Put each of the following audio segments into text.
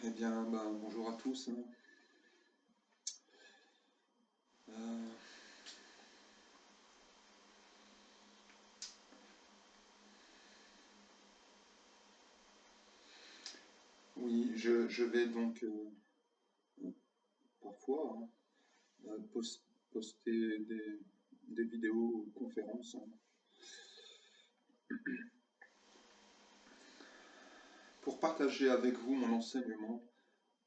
Eh bien, bonjour à tous, hein. Euh, oui, je vais donc parfois poster des vidéos conférences, hein, pour partager avec vous mon enseignement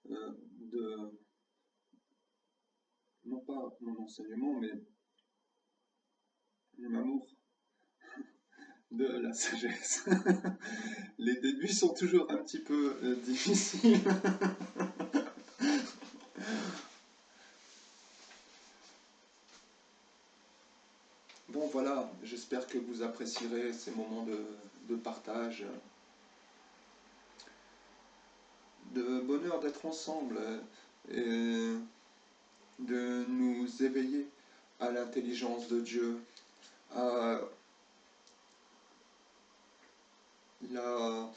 de, non pas mon enseignement, mais mon amour de la sagesse. Les débuts sont toujours un petit peu difficiles. Bon, voilà, j'espère que vous apprécierez ces moments de partage, de bonheur d'être ensemble et de nous éveiller à l'intelligence de Dieu, à la,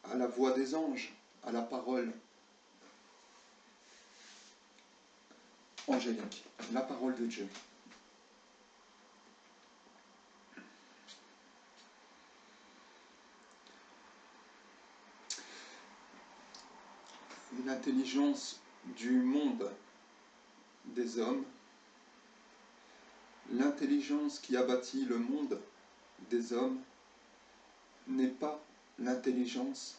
à la voix des anges, à la parole angélique, la parole de Dieu. L'intelligence du monde des hommes, l'intelligence qui a bâti le monde des hommes n'est pas l'intelligence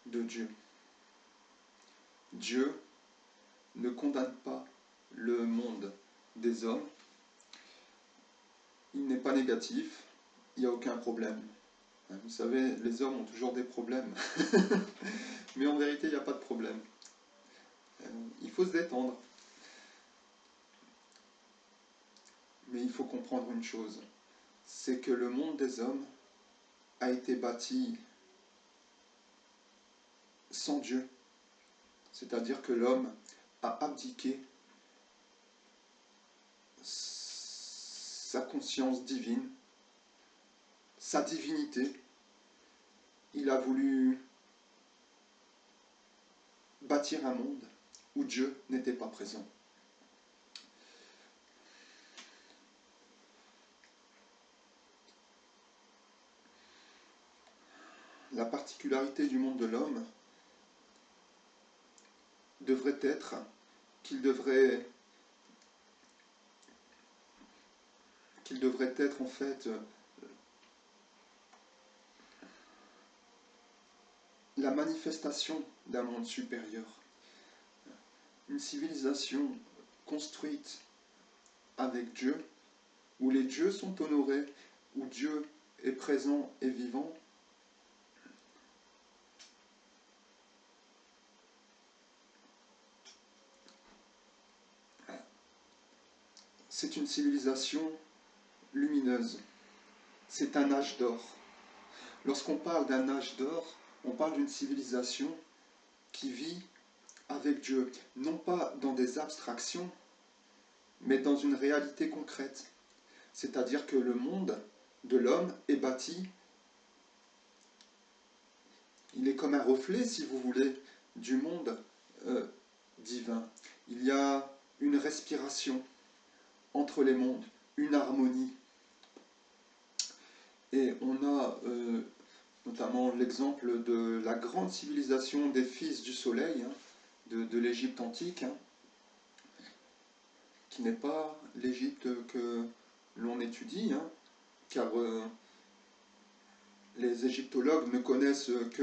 de Dieu. Dieu ne condamne pas le monde des hommes, il n'est pas négatif, il n'y a aucun problème. Vous savez, les hommes ont toujours des problèmes, mais en vérité, il n'y a pas de problème. Il faut se détendre, mais il faut comprendre une chose, c'est que le monde des hommes a été bâti sans Dieu, c'est-à-dire que l'homme a abdiqué sa conscience divine, sa divinité. Il a voulu bâtir un monde où Dieu n'était pas présent. La particularité du monde de l'homme devrait être qu'il devrait être en fait la manifestation d'un monde supérieur. Une civilisation construite avec Dieu, où les dieux sont honorés, où Dieu est présent et vivant. C'est une civilisation lumineuse. C'est un âge d'or. Lorsqu'on parle d'un âge d'or, on parle d'une civilisation qui vit avec Dieu, non pas dans des abstractions, mais dans une réalité concrète. C'est-à-dire que le monde de l'homme est bâti, il est comme un reflet, si vous voulez, du monde divin. Il y a une respiration entre les mondes, une harmonie. Et on a notamment l'exemple de la grande civilisation des fils du soleil, hein, de l'Égypte antique, hein, qui n'est pas l'Égypte que l'on étudie, hein, car les égyptologues ne connaissent que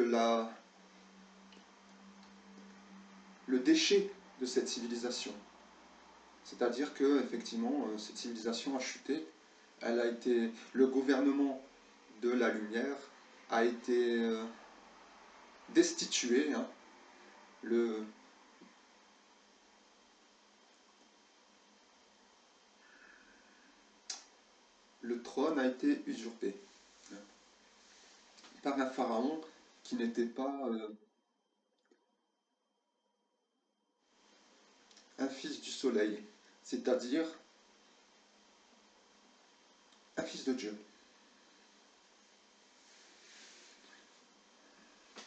le déchet de cette civilisation. C'est-à-dire que, effectivement, cette civilisation a chuté. Elle a été, le gouvernement de la lumière a été destitué, hein. Le trône a été usurpé, hein, par un pharaon qui n'était pas un fils du soleil, c'est-à-dire un fils de Dieu.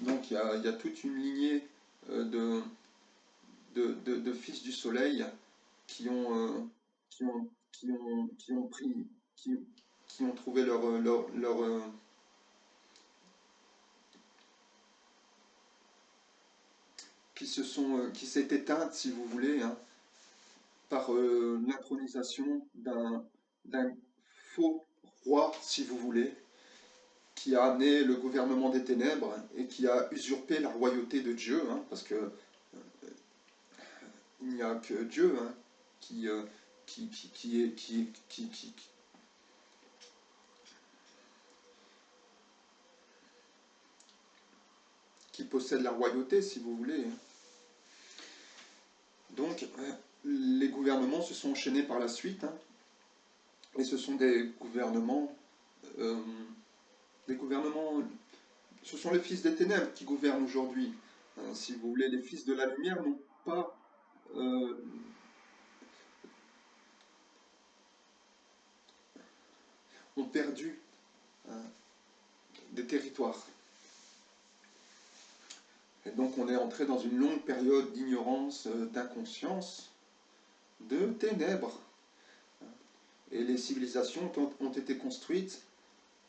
Donc il y a toute une lignée de, de fils du soleil qui ont, qui ont pris, qui ont trouvé qui s'est éteinte, si vous voulez, hein, par l'intronisation d'un faux roi, si vous voulez, qui a amené le gouvernement des ténèbres et qui a usurpé la royauté de Dieu, hein, parce que il n'y a que Dieu, hein, qui, qui est, qui possède la royauté, si vous voulez. Donc, les gouvernements se sont enchaînés par la suite, hein, et ce sont euh, des gouvernements, ce sont les fils des ténèbres qui gouvernent aujourd'hui. Si vous voulez, les fils de la lumière n'ont pas, euh, ont perdu des territoires. Et donc on est entré dans une longue période d'ignorance, d'inconscience, de ténèbres. Et les civilisations ont été construites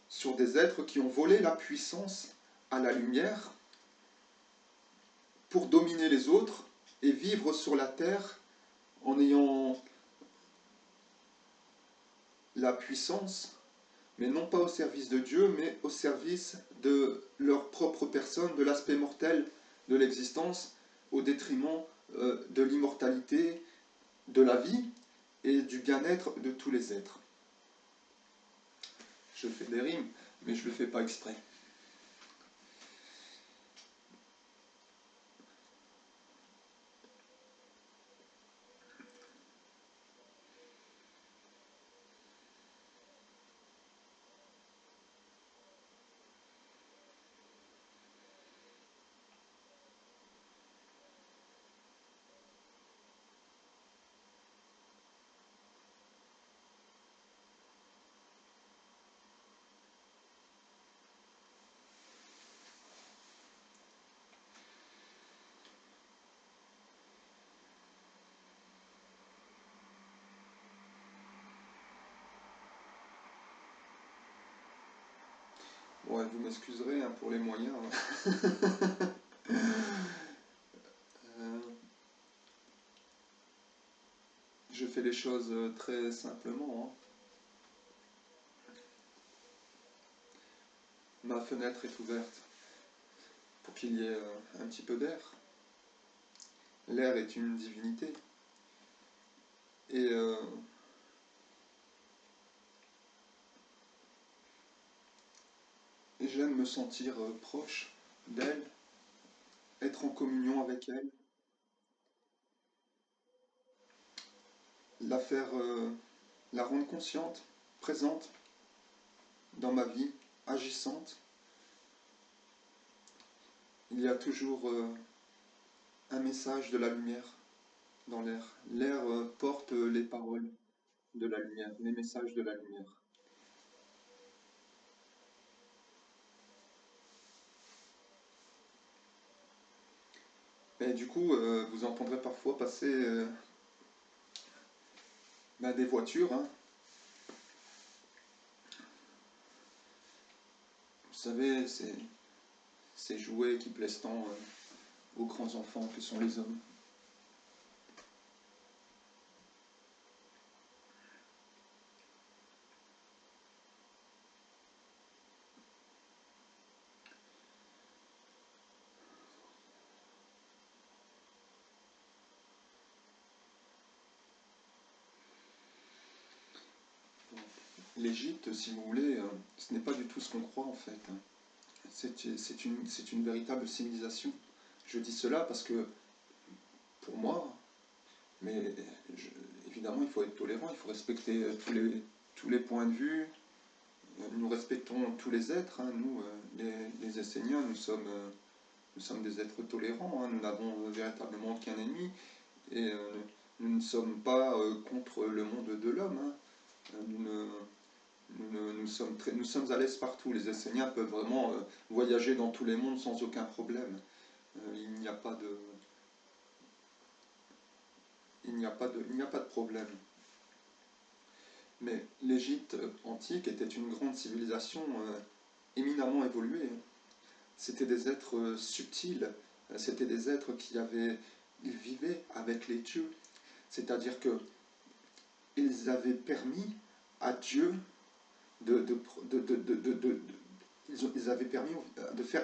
sur des êtres qui ont volé la puissance à la lumière pour dominer les autres et vivre sur la terre en ayant la puissance, mais non pas au service de Dieu, mais au service de leur propre personne, de l'aspect mortel de l'existence, au détriment de l'immortalité, de la vie et du bien-être de tous les êtres. Je fais des rimes, mais je ne le fais pas exprès. Ouais, vous m'excuserez hein, pour les moyens. Hein. Euh, je fais les choses très simplement. Hein. Ma fenêtre est ouverte pour qu'il y ait un petit peu d'air. L'air est une divinité. Et j'aime me sentir proche d'elle, être en communion avec elle, la faire, la rendre consciente, présente dans ma vie, agissante. Il y a toujours un message de la lumière dans l'air. L'air porte les paroles de la lumière, les messages de la lumière. Et du coup, vous entendrez parfois passer des voitures. Hein. Vous savez, ces jouets qui plaisent tant aux grands enfants que sont les hommes. L'Égypte, si vous voulez, ce n'est pas du tout ce qu'on croit en fait. Hein. C'est une véritable civilisation. Je dis cela parce que, pour moi, mais je- évidemment, il faut être tolérant, il faut respecter tous les points de vue. Nous respectons tous les êtres. Hein. Nous, les Esséniens, nous sommes des êtres tolérants. Hein. Nous n'avons véritablement qu'un ennemi. Et nous ne sommes pas contre le monde de l'homme. Hein. Nous ne, nous sommes à l'aise partout. Les Esséniens peuvent vraiment voyager dans tous les mondes sans aucun problème. Il n'y a pas de, il n'y a pas de problème. Mais l'Égypte antique était une grande civilisation éminemment évoluée. C'était des êtres subtils, c'était des êtres ils vivaient avec les dieux. C'est-à-dire que ils avaient permis à Dieu ils avaient permis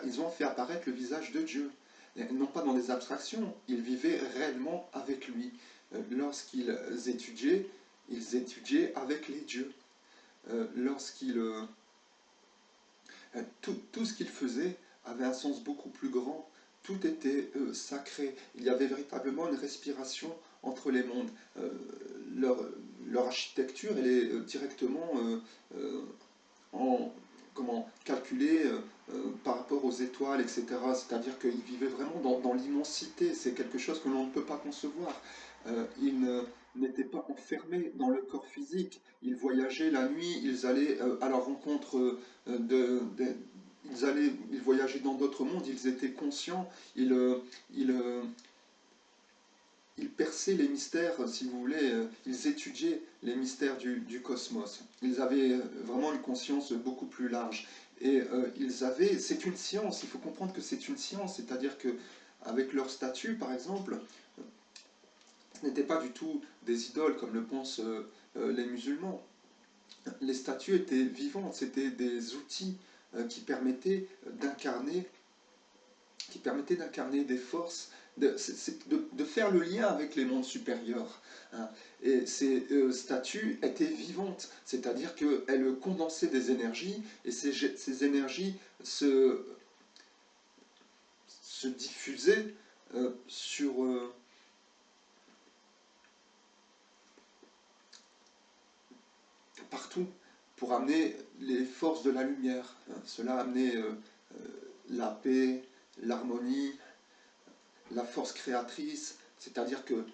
ils ont fait apparaître le visage de Dieu. Et non pas dans des abstractions, ils vivaient réellement avec lui. Lorsqu'ils ils étudiaient avec les dieux. Lorsqu'ils tout ce qu'ils faisaient avait un sens beaucoup plus grand. Tout était sacré. Il y avait véritablement une respiration entre les mondes. Euh, leur, leur architecture, elle est directement en, calculée par rapport aux étoiles, etc. C'est-à-dire qu'ils vivaient vraiment dans l'immensité. C'est quelque chose que l'on ne peut pas concevoir. Ils n'étaient pas enfermés dans le corps physique. Ils voyageaient la nuit, ils allaient à la rencontre ils voyageaient dans d'autres mondes, ils étaient conscients, ils, euh, ils perçaient les mystères, si vous voulez, ils étudiaient les mystères du cosmos. Ils avaient vraiment une conscience beaucoup plus large. Et c'est une science, il faut comprendre que c'est une science, c'est-à-dire que avec leur statut, par exemple, ce n'étaient pas du tout des idoles comme le pensent les musulmans. Les statues étaient vivantes, c'était des outils qui permettaient d'incarner des forces, de faire le lien avec les mondes supérieurs. Hein. Et ces statues étaient vivantes, c'est-à-dire qu'elles condensaient des énergies, et ces énergies se diffusaient partout pour amener les forces de la lumière. Hein. Cela amenait la paix, l'harmonie, la force créatrice, c'est-à-dire que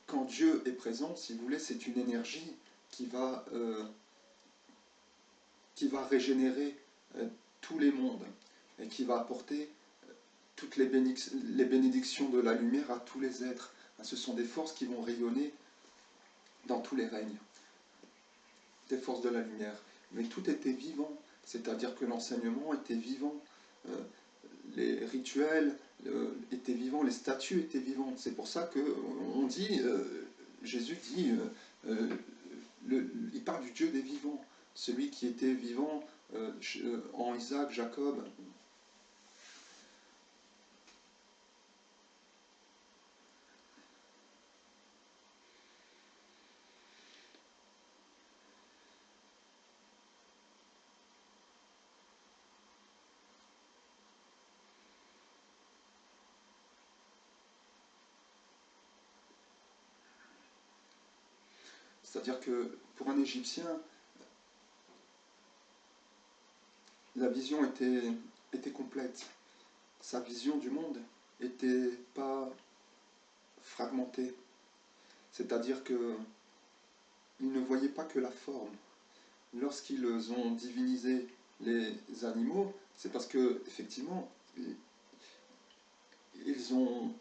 quand Dieu est présent, si vous voulez, c'est une énergie qui va régénérer tous les mondes et qui va apporter toutes les bénédictions de la lumière à tous les êtres. Ce sont des forces qui vont rayonner dans tous les règnes, des forces de la lumière. Mais tout était vivant, c'est-à-dire que l'enseignement était vivant, les rituels étaient vivants, les statues étaient vivantes. C'est pour ça que on dit, Jésus dit, il parle du Dieu des vivants, celui qui était vivant en Isaac, Jacob. C'est-à-dire que pour un Égyptien, la vision était complète. Sa vision du monde n'était pas fragmentée. C'est-à-dire que il ne voyait pas que la forme. Lorsqu'ils ont divinisé les animaux, c'est parce que effectivement ils ont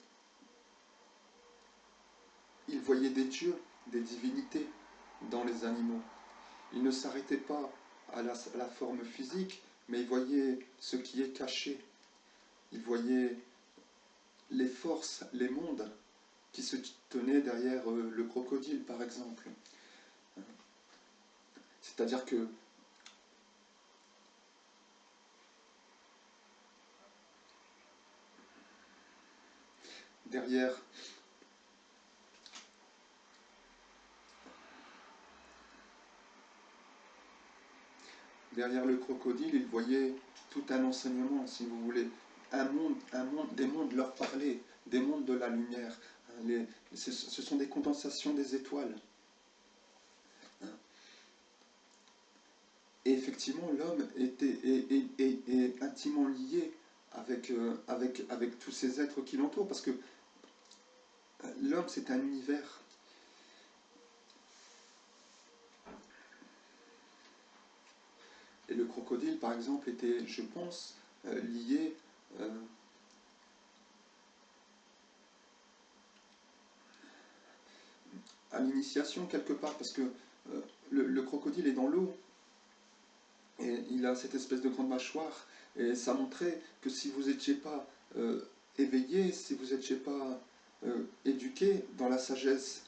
ils voyaient des dieux, des divinités dans les animaux. Ils ne s'arrêtaient pas à la forme physique, mais ils voyaient ce qui est caché. Ils voyaient les forces, les mondes qui se tenaient derrière le crocodile, par exemple. C'est-à-dire que derrière, derrière le crocodile, ils voyaient tout un enseignement, si vous voulez. Des mondes leur parlaient, des mondes de la lumière. Ce sont des condensations des étoiles. Et effectivement, l'homme est intimement lié avec tous ces êtres qui l'entourent, parce que l'homme, c'est un univers. Et le crocodile, par exemple, était, je pense, lié à l'initiation quelque part, parce que le crocodile est dans l'eau, et il a cette espèce de grande mâchoire, et ça montrait que si vous n'étiez pas éveillé, si vous n'étiez pas éduqué dans la sagesse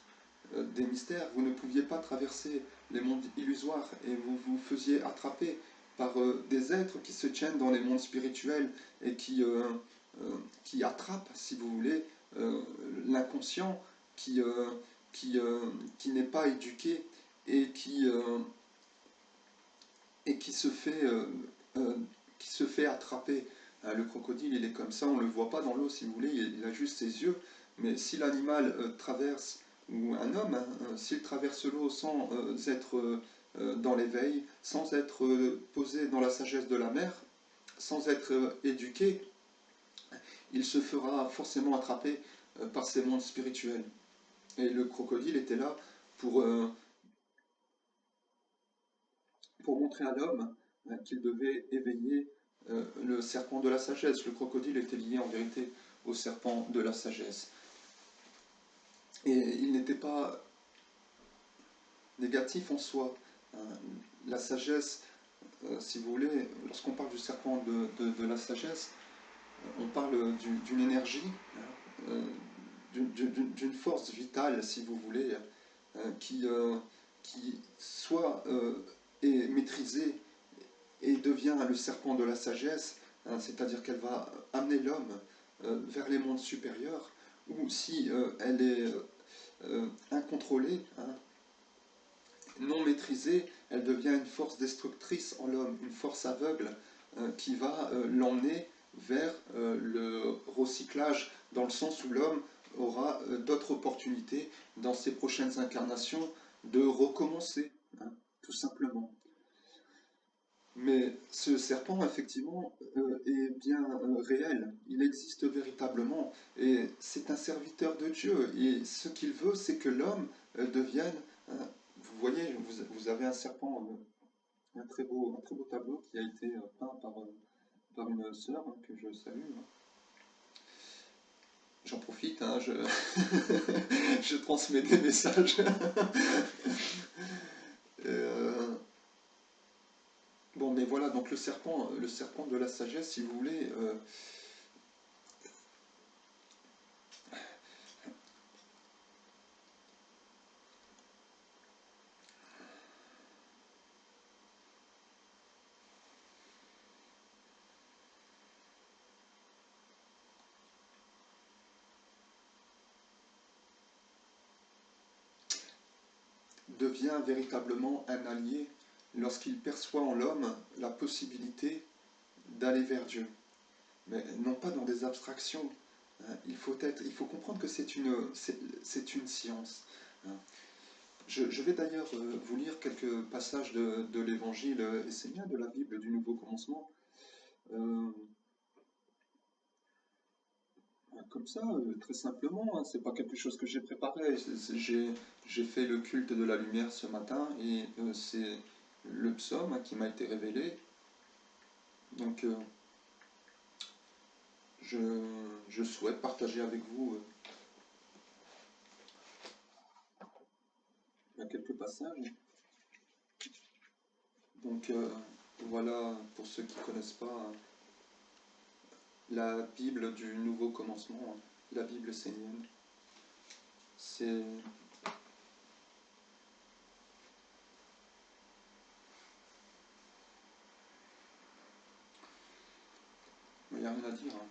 des mystères, vous ne pouviez pas traverser les mondes illusoires, et vous vous faisiez attraper par des êtres qui se tiennent dans les mondes spirituels et qui attrapent, si vous voulez, l'inconscient qui, qui, qui n'est pas éduqué et qui se fait, euh, qui se fait attraper. Le crocodile, il est comme ça, on ne le voit pas dans l'eau, si vous voulez, il a juste ses yeux. Mais si l'animal traverse, ou un homme, hein, s'il traverse l'eau sans être dans l'éveil, sans être posé dans la sagesse de la mer, sans être éduqué, il se fera forcément attraper par ces mondes spirituels. Et le crocodile était là pour, euh, pour montrer à l'homme qu'il devait éveiller le serpent de la sagesse. Le crocodile était lié en vérité au serpent de la sagesse. Et il n'était pas négatif en soi. La sagesse, si vous voulez, lorsqu'on parle du serpent de la sagesse, on parle d'une énergie, euh, d'une force vitale, si vous voulez, qui soit est maîtrisée et devient le serpent de la sagesse, hein, c'est-à-dire qu'elle va amener l'homme vers les mondes supérieurs, ou si elle est incontrôlée, hein, non maîtrisée, elle devient une force destructrice en l'homme, une force aveugle qui va l'emmener vers le recyclage, dans le sens où l'homme aura d'autres opportunités dans ses prochaines incarnations de recommencer, hein, tout simplement. Mais ce serpent, effectivement, est bien réel. Il existe véritablement. Et c'est un serviteur de Dieu. Et ce qu'il veut, c'est que l'homme devienne... vous voyez, vous avez un serpent, un très beau tableau qui a été peint par une sœur hein, que je salue. Hein. J'en profite, hein, je transmets des messages. Et, bon, mais voilà, donc le serpent de la sagesse, si vous voulez, devient véritablement un allié lorsqu'il perçoit en l'homme la possibilité d'aller vers Dieu. Mais non pas dans des abstractions. Hein. Il faut comprendre que c'est une science. Hein. Je vais d'ailleurs vous lire quelques passages de l'Évangile essénien, de la Bible du Nouveau Commencement. Euh, Comme ça, très simplement, hein, c'est pas quelque chose que j'ai préparé. J'ai fait le culte de la lumière ce matin et c'est le psaume hein, qui m'a été révélé. Donc, je, je souhaite partager avec vous quelques passages. Donc, voilà, pour ceux qui ne connaissent pas, la Bible du Nouveau Commencement, hein, la Bible essénienne. C'est il n'y a rien à dire. Hein.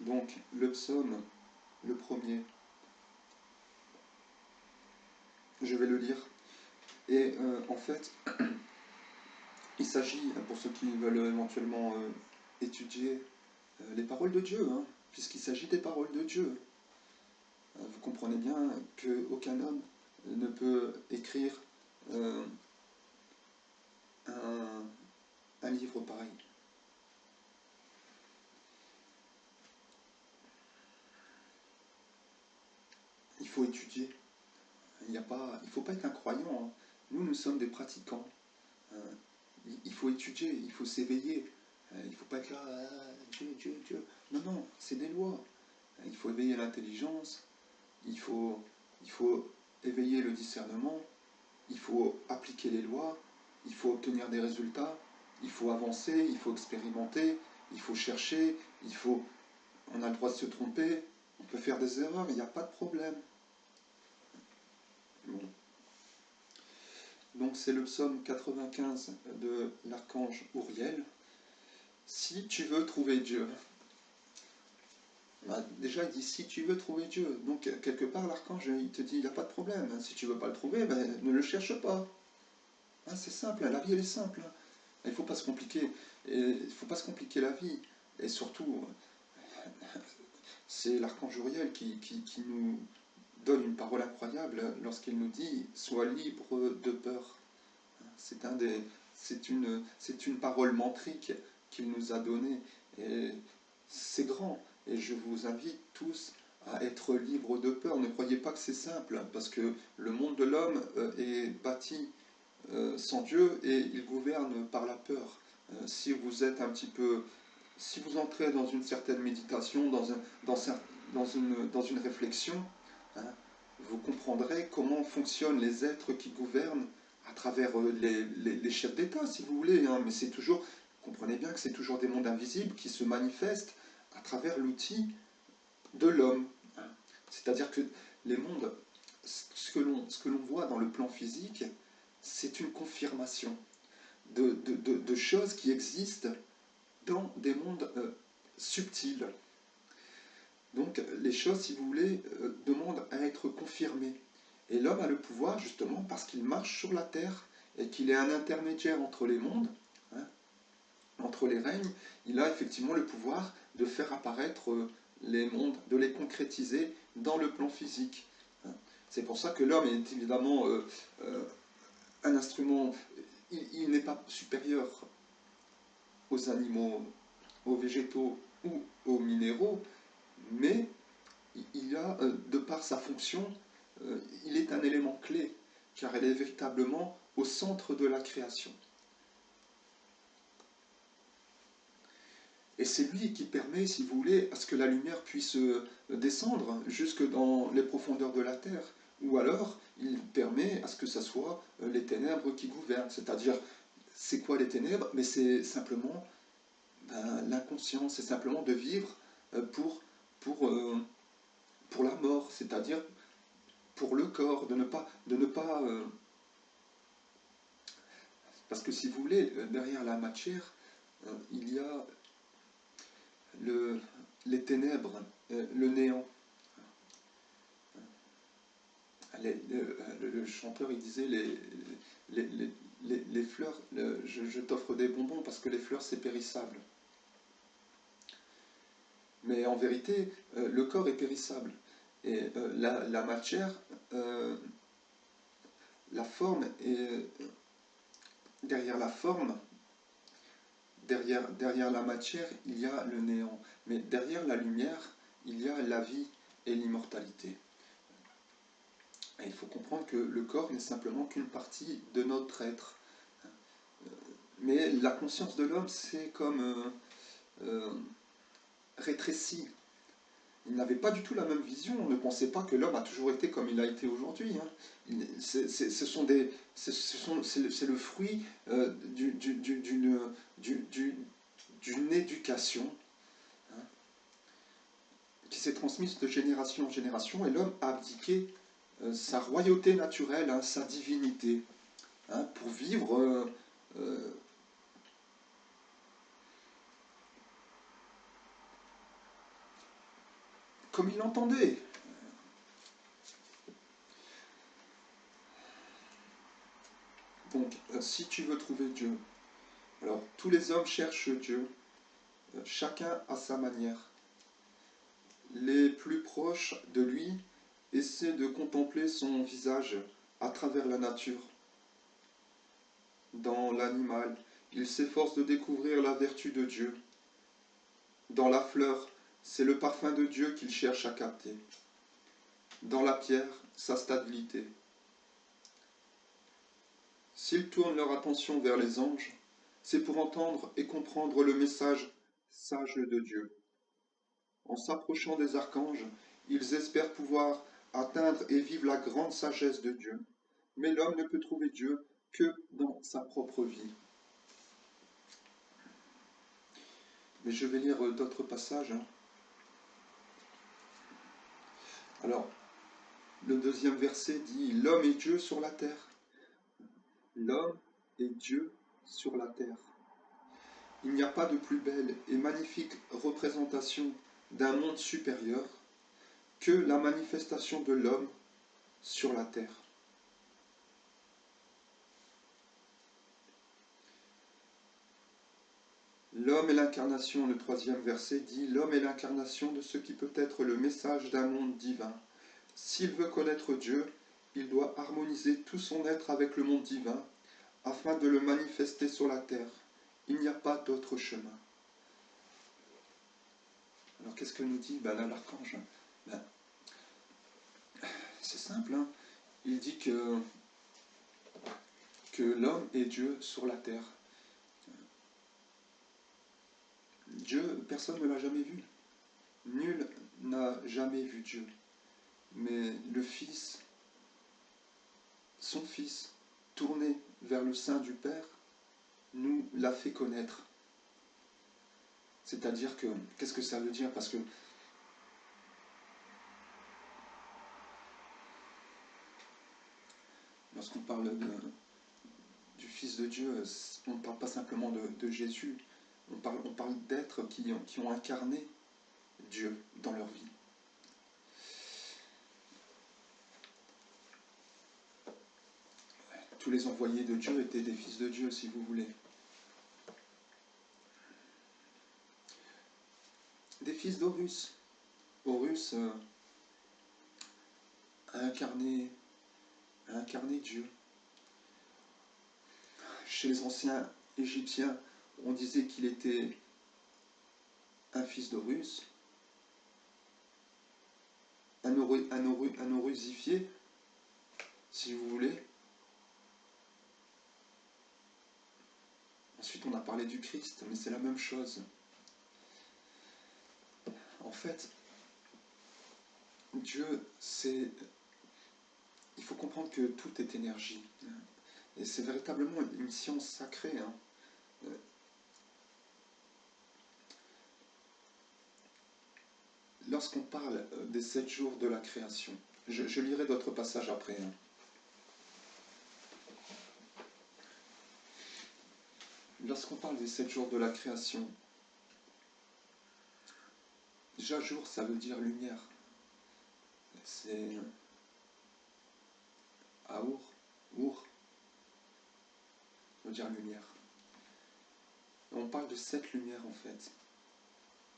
Donc, le psaume, le premier, je vais le lire. Et en fait, il s'agit, pour ceux qui veulent éventuellement étudier les paroles de Dieu, hein, puisqu'il s'agit des paroles de Dieu. Vous comprenez bien qu'aucun homme ne peut écrire euh, un, un livre pareil. faut étudier. Il ne faut pas être un croyant, hein. Nous sommes des pratiquants. Il faut étudier, il faut s'éveiller. Il ne faut pas être là, Dieu, Dieu, Dieu. Non, non, c'est des lois. Il faut éveiller l'intelligence, il faut éveiller le discernement, il faut appliquer les lois, il faut obtenir des résultats, il faut avancer, il faut expérimenter, il faut chercher, on a le droit de se tromper, on peut faire des erreurs, il n'y a pas de problème. Bon. Donc c'est le psaume 95 de l'archange Uriel. Si tu veux trouver Dieu, déjà il dit si tu veux trouver Dieu, donc quelque part l'archange il te dit il n'y a pas de problème, si tu ne veux pas le trouver, ne le cherche pas. C'est simple, la vie elle est simple. Il ne faut pas se compliquer, il faut pas se compliquer la vie. Et surtout, c'est l'archange Uriel qui nous donne une parole incroyable lorsqu'il nous dit « Sois libre de peur ». C'est une parole mantrique qu'il nous a donnée. Et c'est grand. Et je vous invite tous à être libres de peur. Ne croyez pas que c'est simple, parce que le monde de l'homme est bâti sans Dieu et il gouverne par la peur. Si vous êtes un petit peu... Si vous entrez dans une certaine méditation, dans une réflexion, hein, vous comprendrez comment fonctionnent les êtres qui gouvernent à travers les chefs d'État, si vous voulez. Hein, mais c'est toujours, comprenez bien que c'est toujours des mondes invisibles qui se manifestent à travers l'outil de l'homme. Hein. C'est-à-dire que les mondes, ce que l'on voit dans le plan physique, c'est une confirmation de choses qui existent dans des mondes subtils. Donc les choses, si vous voulez, demandent à être confirmées. Et l'homme a le pouvoir, justement, parce qu'il marche sur la terre et qu'il est un intermédiaire entre les mondes, hein, entre les règnes. Il a effectivement le pouvoir de faire apparaître les mondes, de les concrétiser dans le plan physique. Hein. C'est pour ça que l'homme est évidemment un instrument. Il n'est pas supérieur aux animaux, aux végétaux ou aux minéraux, mais il a, de par sa fonction, il est un élément clé, car il est véritablement au centre de la création. Et c'est lui qui permet, si vous voulez, à ce que la lumière puisse descendre jusque dans les profondeurs de la terre, ou alors il permet à ce que ce soit les ténèbres qui gouvernent. C'est-à-dire, c'est quoi les ténèbres? Mais c'est simplement l'inconscience, c'est simplement de vivre pour la mort, c'est-à-dire pour le corps, de ne pas parce que si vous voulez, derrière la matière, il y a les ténèbres, le néant. Le chanteur, il disait les fleurs, je t'offre des bonbons parce que les fleurs, c'est périssable. Mais en vérité, le corps est périssable. Et la matière, la forme, et derrière la forme, derrière la matière, il y a le néant. Mais derrière la lumière, il y a la vie et l'immortalité. Et il faut comprendre que le corps n'est simplement qu'une partie de notre être. Mais la conscience de l'homme, c'est comme rétréci. Il n'avait pas du tout la même vision. On ne pensait pas que l'homme a toujours été comme il a été aujourd'hui. Hein. C'est le fruit d'une éducation, hein, qui s'est transmise de génération en génération, et l'homme a abdiqué sa royauté naturelle, hein, sa divinité, hein, pour vivre comme il l'entendait. Donc, si tu veux trouver Dieu, alors tous les hommes cherchent Dieu, chacun à sa manière. Les plus proches de lui essaient de contempler son visage à travers la nature. Dans l'animal, ils s'efforcent de découvrir la vertu de Dieu. Dans la fleur, c'est le parfum de Dieu qu'ils cherchent à capter. dans la pierre sa stabilité. S'ils tournent leur attention vers les anges, c'est pour entendre et comprendre le message sage de Dieu. En s'approchant des archanges, ils espèrent pouvoir atteindre et vivre la grande sagesse de Dieu. Mais l'homme ne peut trouver Dieu que dans sa propre vie. Mais je vais lire d'autres passages. Alors, le deuxième verset dit « L'homme est Dieu sur la terre. » L'homme est Dieu sur la terre. Il n'y a pas de plus belle et magnifique représentation d'un monde supérieur que la manifestation de l'homme sur la terre. L'homme est l'incarnation, le troisième verset dit, l'homme est l'incarnation de ce qui peut être le message d'un monde divin. S'il veut connaître Dieu, il doit harmoniser tout son être avec le monde divin, afin de le manifester sur la terre. Il n'y a pas d'autre chemin. Alors qu'est-ce que nous dit là l'archange? C'est simple, hein. Il dit que l'homme est Dieu sur la terre. Dieu, personne ne l'a jamais vu. Nul n'a jamais vu Dieu. Mais le Fils, son Fils, tourné vers le sein du Père, nous l'a fait connaître. C'est-à-dire que, qu'est-ce que ça veut dire? Parce que lorsqu'on parle du Fils de Dieu, on ne parle pas simplement de Jésus, on parle d'êtres qui ont incarné Dieu dans leur vie. Tous les envoyés de Dieu étaient des fils de Dieu, si vous voulez. Des fils d'Horus. Horus a incarné Dieu. Chez les anciens Égyptiens, on disait qu'il était un fils d'Horus, un horusifié, si vous voulez. Ensuite, on a parlé du Christ, mais c'est la même chose. En fait, Dieu, c'est... Il faut comprendre que tout est énergie. Et c'est véritablement une science sacrée. Lorsqu'on parle des 7 jours de la création, je lirai d'autres passages après. Lorsqu'on parle des 7 jours de la création, déjà jour, ça veut dire lumière. C'est Aour, veut dire lumière. On parle de 7 lumières en fait,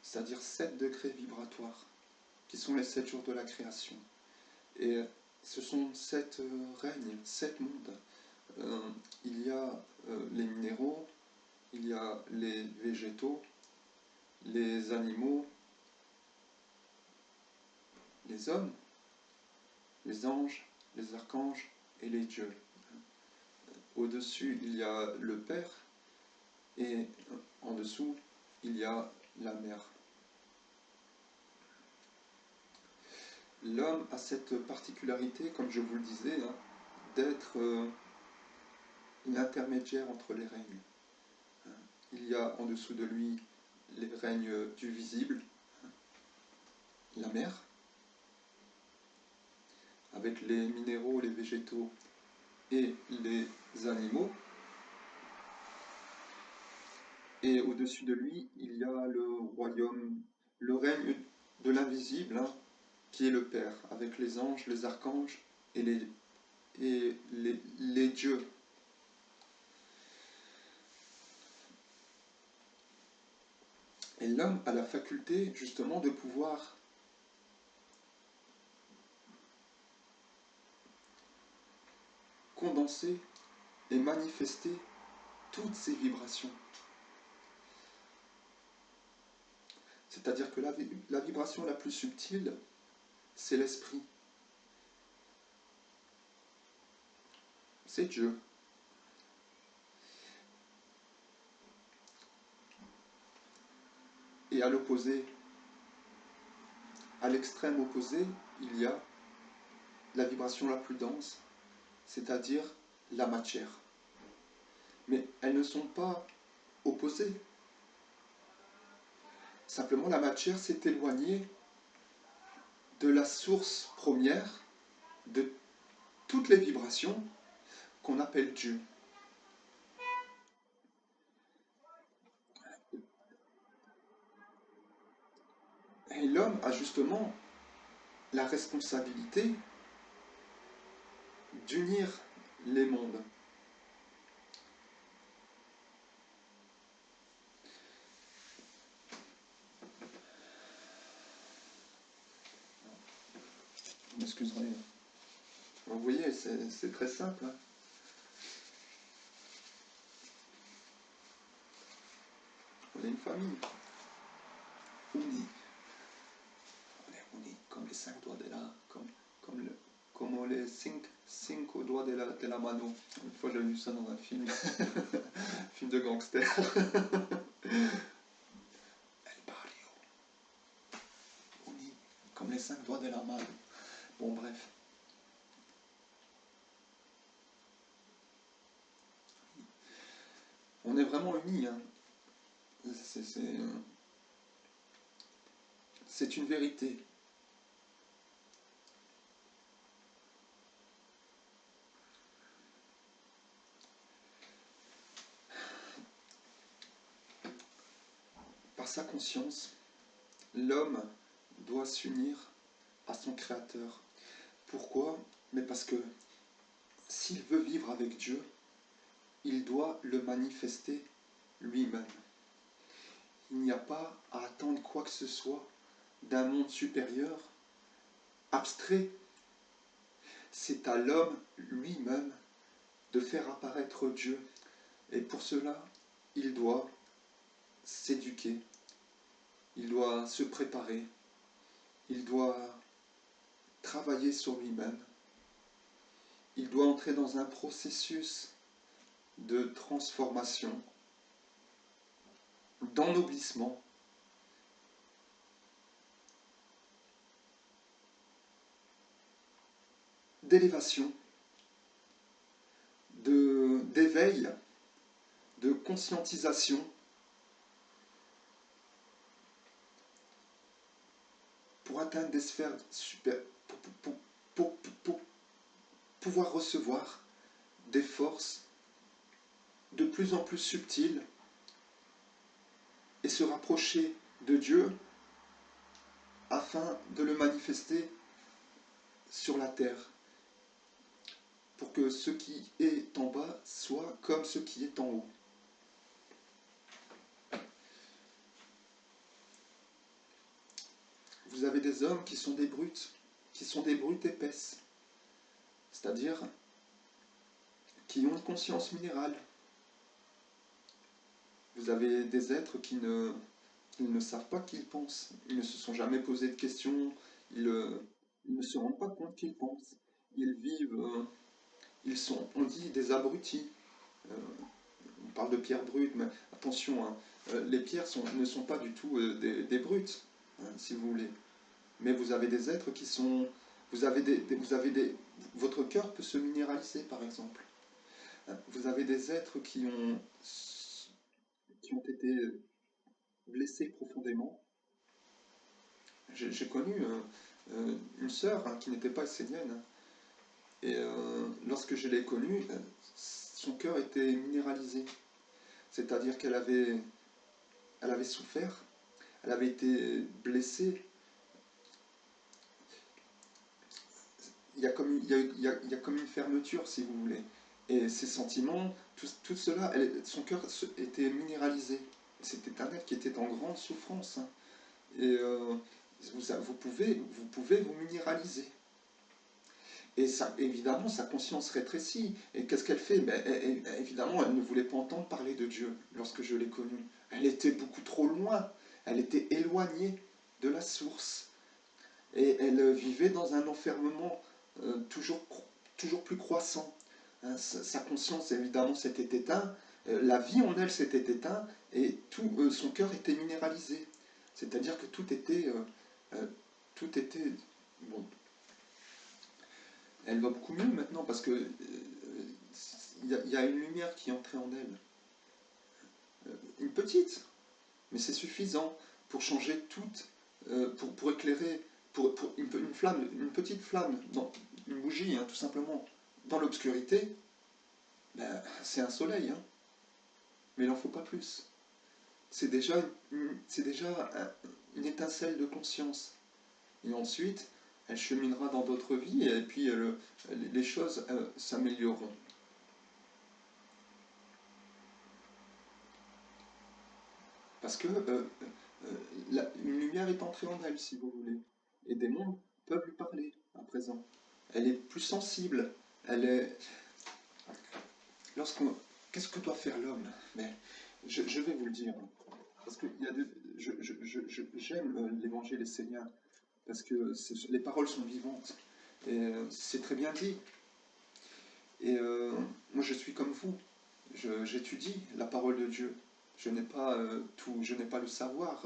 c'est-à-dire 7 degrés vibratoires, qui sont les 7 jours de la création. Et ce sont 7 règnes, 7 mondes. Il y a les minéraux, il y a les végétaux, les animaux, les hommes, les anges, les archanges et les dieux. Au-dessus, il y a le Père, et en dessous, il y a la mer. L'homme a cette particularité, comme je vous le disais, d'être l'intermédiaire entre les règnes. Il y a en dessous de lui les règnes du visible, la mer, avec les minéraux, les végétaux et les animaux. Et au-dessus de lui, il y a le royaume, le règne de l'invisible, qui est le Père, avec les anges, les archanges et les dieux. Et l'homme a la faculté, justement, de pouvoir condenser et manifester toutes ces vibrations. C'est-à-dire que la vibration la plus subtile, c'est l'esprit. c'est Dieu. Et à l'opposé, à l'extrême opposé, il y a la vibration la plus dense, c'est-à-dire la matière. Mais elles ne sont pas opposées. Simplement, la matière s'est éloignée de la source première de toutes les vibrations qu'on appelle Dieu. Et l'homme a justement la responsabilité d'unir les mondes. Vous m'excuserez. Vous voyez, c'est très simple. Hein. On est une famille. Unis. On est unis comme les 5 doigts de la... Comme les cinq doigts de la mano. Une fois j'ai vu ça dans un film. Film de gangster. El Barrio. Unis comme les 5 doigts de la mano. Bon bref. On est vraiment unis. Hein. C'est une vérité. Par sa conscience, l'homme doit s'unir à son Créateur. Pourquoi? Mais parce que s'il veut vivre avec Dieu, il doit le manifester lui-même. Il n'y a pas à attendre quoi que ce soit d'un monde supérieur, abstrait. C'est à l'homme lui-même de faire apparaître Dieu. Et pour cela, il doit s'éduquer, il doit se préparer, il doit travailler sur lui-même, il doit entrer dans un processus de transformation, d'ennoblissement, d'élévation, d'éveil, de conscientisation pour atteindre des sphères super, pour pouvoir recevoir des forces de plus en plus subtiles et se rapprocher de Dieu afin de le manifester sur la terre, pour que ce qui est en bas soit comme ce qui est en haut. Vous avez des hommes qui sont des brutes épaisses, c'est-à-dire qui ont une conscience minérale. Vous avez des êtres qui ne savent pas qu'ils pensent, ils ne se sont jamais posé de questions, ils ne se rendent pas compte qu'ils pensent. Ils vivent, ils sont, on dit des abrutis. Euh, on parle de pierres brutes, mais attention, hein, les pierres ne sont pas du tout des brutes, hein, si vous voulez. Mais vous avez des êtres qui sont... Votre cœur peut se minéraliser, par exemple. Vous avez des êtres qui ont été blessés profondément. J'ai connu une sœur hein, qui n'était pas essénienne. Et lorsque je l'ai connue, son cœur était minéralisé. C'est-à-dire elle avait souffert, elle avait été blessée. Il y a comme, il y a comme une fermeture, si vous voulez. Et ses sentiments, tout cela, son cœur était minéralisé. C'était un être qui était en grande souffrance. Hein. Et vous pouvez vous minéraliser. Et ça, évidemment, sa conscience rétrécit. Et qu'est-ce qu'elle fait? Ben, évidemment, elle ne voulait pas entendre parler de Dieu lorsque je l'ai connue. Elle était beaucoup trop loin. Elle était éloignée de la source. Et elle vivait dans un enfermement toujours plus croissant, hein. Sa conscience, évidemment, s'était éteinte, la vie en elle s'était éteinte, et tout son cœur était minéralisé. C'est-à-dire que euh, tout était, bon, elle va beaucoup mieux maintenant parce que y a une lumière qui est entrée en elle. Une petite, mais c'est suffisant pour changer toute, pour éclairer, pour une flamme, une petite flamme, une bougie, hein, tout simplement. Dans l'obscurité, ben, c'est un soleil, hein, mais il n'en faut pas plus. C'est déjà une étincelle de conscience. Et ensuite, elle cheminera dans d'autres vies, et puis les choses s'amélioreront. Parce que une lumière est entrée en elle, si vous voulez. Et des mondes peuvent lui parler à présent. Elle est plus sensible. Elle est. Lorsqu'on. Qu'est-ce que doit faire l'homme? Mais je vais vous le dire. Parce que j'aime l'évangile essénien. Parce que les paroles sont vivantes. Et c'est très bien dit. Et moi, je suis comme vous. J'étudie la parole de Dieu. Je n'ai pas tout, je n'ai pas le savoir.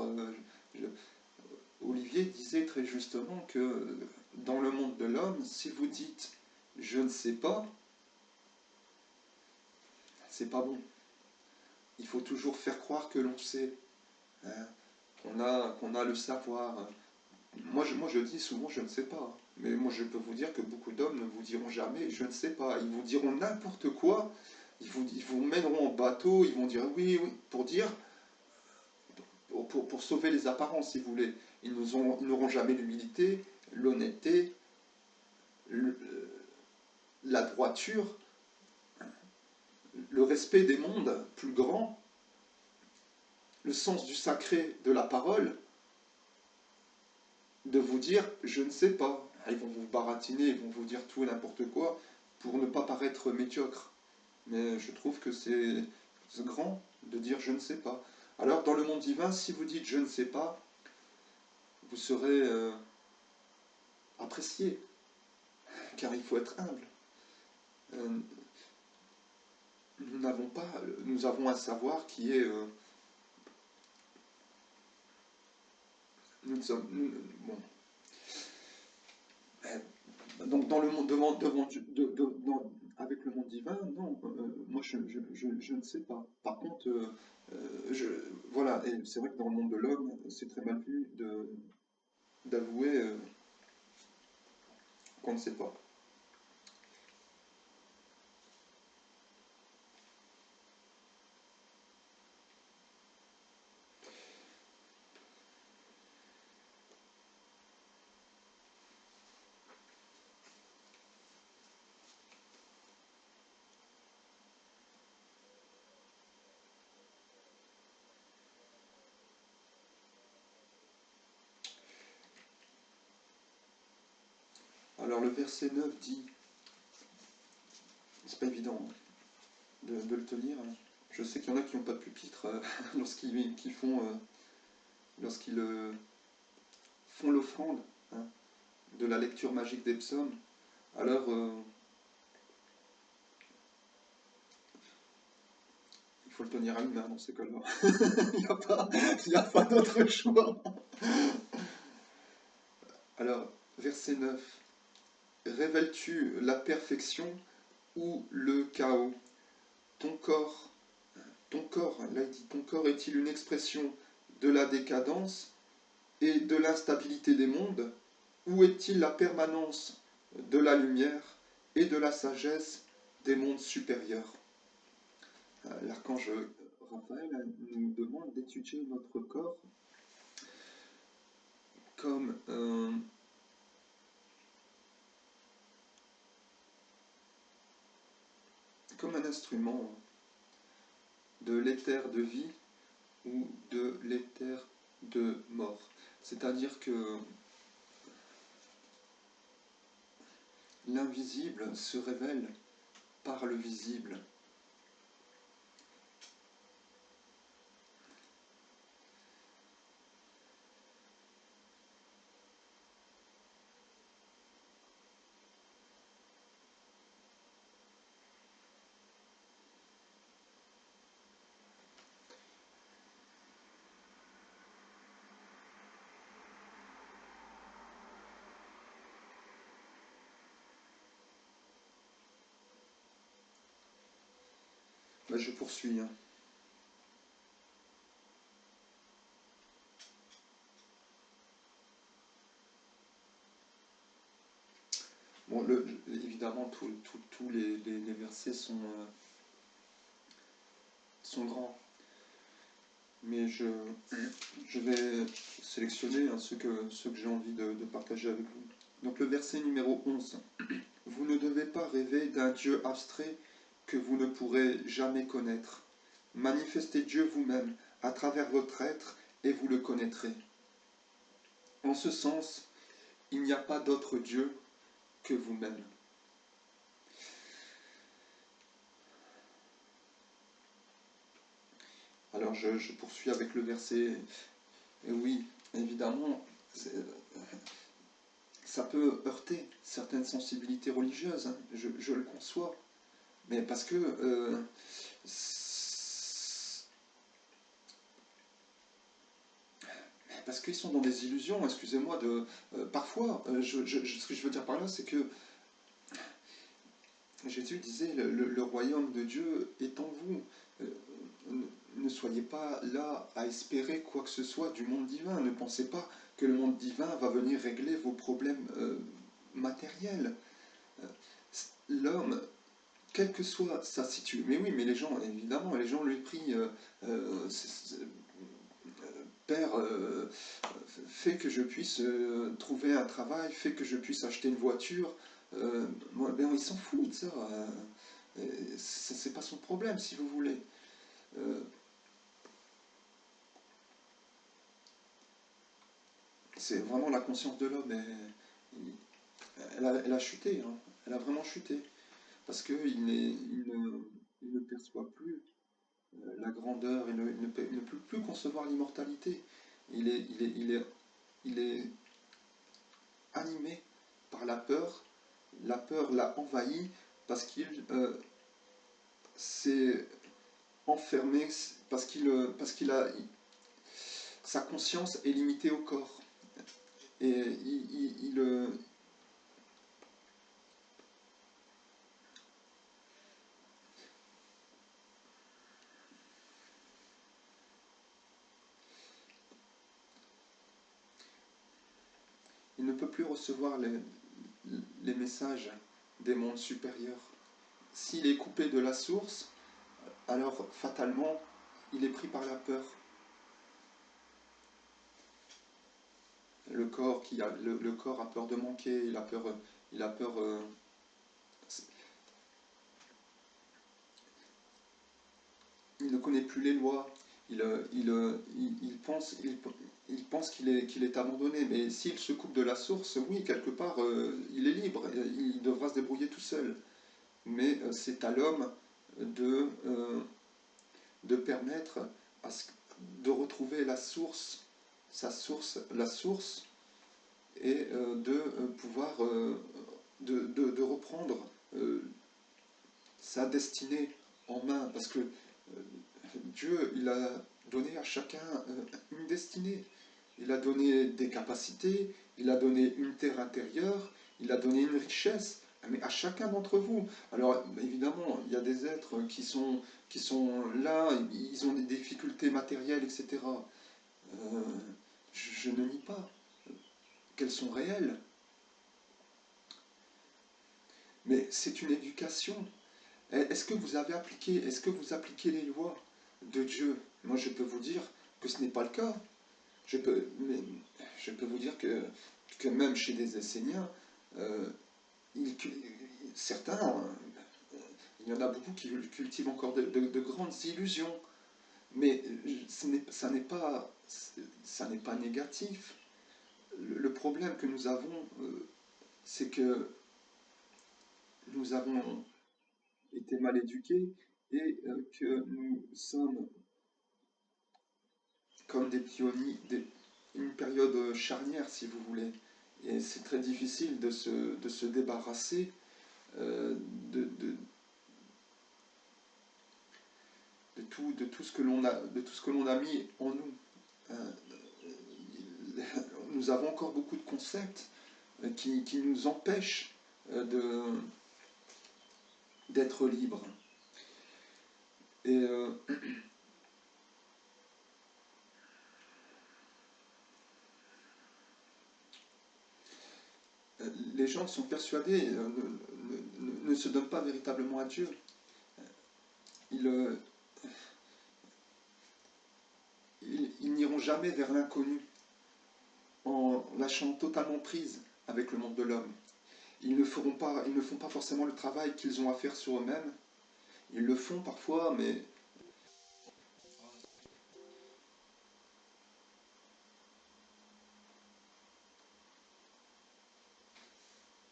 Je- Olivier disait très justement que dans le monde de l'homme, si vous dites je ne sais pas, c'est pas bon. Il faut toujours faire croire que l'on sait, hein, qu'on a le savoir. Moi, je dis souvent je ne sais pas. Mais moi, je peux vous dire que beaucoup d'hommes ne vous diront jamais je ne sais pas. Ils vous diront n'importe quoi. Ils vous mèneront en bateau. Ils vont dire oui, oui, pour sauver les apparences, si vous voulez. Ils n'auront jamais l'humilité, l'honnêteté, le- la droiture, le respect des mondes plus grands, le sens du sacré de la parole, de vous dire je ne sais pas. Ils vont vous baratiner, ils vont vous dire tout et n'importe quoi pour ne pas paraître médiocre. Mais je trouve que c'est grand de dire je ne sais pas. Alors dans le monde divin, si vous dites je ne sais pas, vous serez apprécié, car il faut être humble. Euh, nous avons un savoir qui est, bon, donc dans le monde avec le monde divin, non, moi je ne sais pas. Par contre, voilà, et c'est vrai que dans le monde de l'homme, c'est très mal vu d'avouer qu'on ne sait pas. Alors le verset 9 dit, c'est pas évident de le tenir, hein. Je sais qu'il y en a qui n'ont pas de pupitre lorsqu'ils font l'offrande, hein, de la lecture magique des psaumes. Alors il faut le tenir à une main dans ces cas-là. Il n'y a pas d'autre choix. Alors, verset 9. Révèles-tu la perfection ou le chaos? Ton corps, là il dit, ton corps est-il une expression de la décadence et de l'instabilité des mondes? Ou est-il la permanence de la lumière et de la sagesse des mondes supérieurs? L'archange Raphaël nous demande d'étudier notre corps comme comme un instrument de l'éther de vie ou de l'éther de mort. C'est-à-dire que l'invisible se révèle par le visible. Je poursuis, hein. Bon, évidemment, tous les versets sont grands, mais je vais sélectionner, hein, ceux que j'ai envie de partager avec vous. Donc le verset numéro 11. Vous ne devez pas rêver d'un Dieu abstrait que vous ne pourrez jamais connaître. Manifestez Dieu vous-même à travers votre être et vous le connaîtrez. En ce sens, il n'y a pas d'autre Dieu que vous-même. Alors je poursuis avec le verset. Et oui, évidemment, ça peut heurter certaines sensibilités religieuses, hein, je le conçois. Mais parce que parce qu'ils sont dans des illusions, excusez-moi, parfois, ce que je veux dire par là, c'est que Jésus disait, le royaume de Dieu est en vous. Ne soyez pas là à espérer quoi que ce soit du monde divin. Ne pensez pas que le monde divin va venir régler vos problèmes matériels. L'homme, quelle que soit sa situation, mais oui, mais les gens, évidemment, les gens lui prient, Père, fais que je puisse trouver un travail, fais que je puisse acheter une voiture. Ben, il s'en fout de ça. C'est pas son problème, si vous voulez. Euh, c'est vraiment la conscience de l'homme. Elle a chuté, hein. Elle a vraiment chuté. Parce qu'il il ne perçoit plus la grandeur, il ne peut plus concevoir l'immortalité. Il est, il est, il est, il est animé par la peur l'a envahi parce qu'il s'est enfermé, parce qu'il a sa conscience est limitée au corps. Et il ne peut plus recevoir les messages des mondes supérieurs. S'il est coupé de la source, alors fatalement, il est pris par la peur. Le corps a peur de manquer, il a peur. Il ne connaît plus les lois. Il pense qu'il est abandonné. Mais s'il se coupe de la source, oui, quelque part, il est libre. Il devra se débrouiller tout seul. Mais c'est à l'homme de, euh, de permettre de retrouver la source, la source, et de pouvoir de reprendre sa destinée en main, parce que Dieu, il a donné à chacun une destinée. Il a donné des capacités, il a donné une terre intérieure, il a donné une richesse, mais à chacun d'entre vous. Alors évidemment, il y a des êtres qui sont là, ils ont des difficultés matérielles, etc. Euh, je ne nie pas qu'elles sont réelles, mais c'est une éducation. Est-ce que vous appliquez les lois de Dieu? Moi, je peux vous dire que ce n'est pas le cas. Mais je peux vous dire que même chez des Esséniens, euh, certains, il y en a beaucoup qui cultivent encore de grandes illusions. Mais ça n'est pas négatif. Le problème que nous avons, c'est que nous avons été mal éduqués et que nous sommes comme des pionniers, une période charnière, si vous voulez. Et c'est très difficile de se débarrasser euh, de, de, de tout ce que l'on a mis en nous. Euh, nous avons encore beaucoup de concepts qui nous empêchent d'être libres. Et les gens sont persuadés, ne se donnent pas véritablement à Dieu. Ils, ils n'iront jamais vers l'inconnu en lâchant totalement prise avec le monde de l'homme. Ils ne font pas forcément le travail qu'ils ont à faire sur eux-mêmes. Ils le font parfois, mais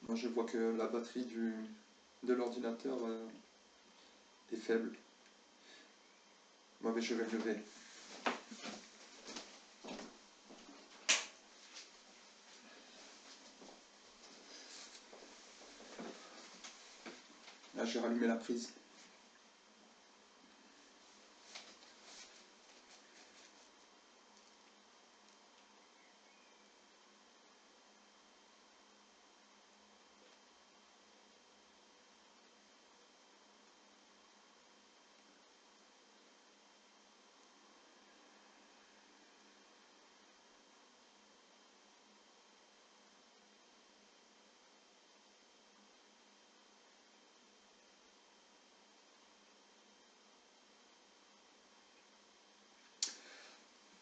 moi je vois que la batterie de l'ordinateur est faible. Moi, mais je vais me lever. Là, j'ai rallumé la prise.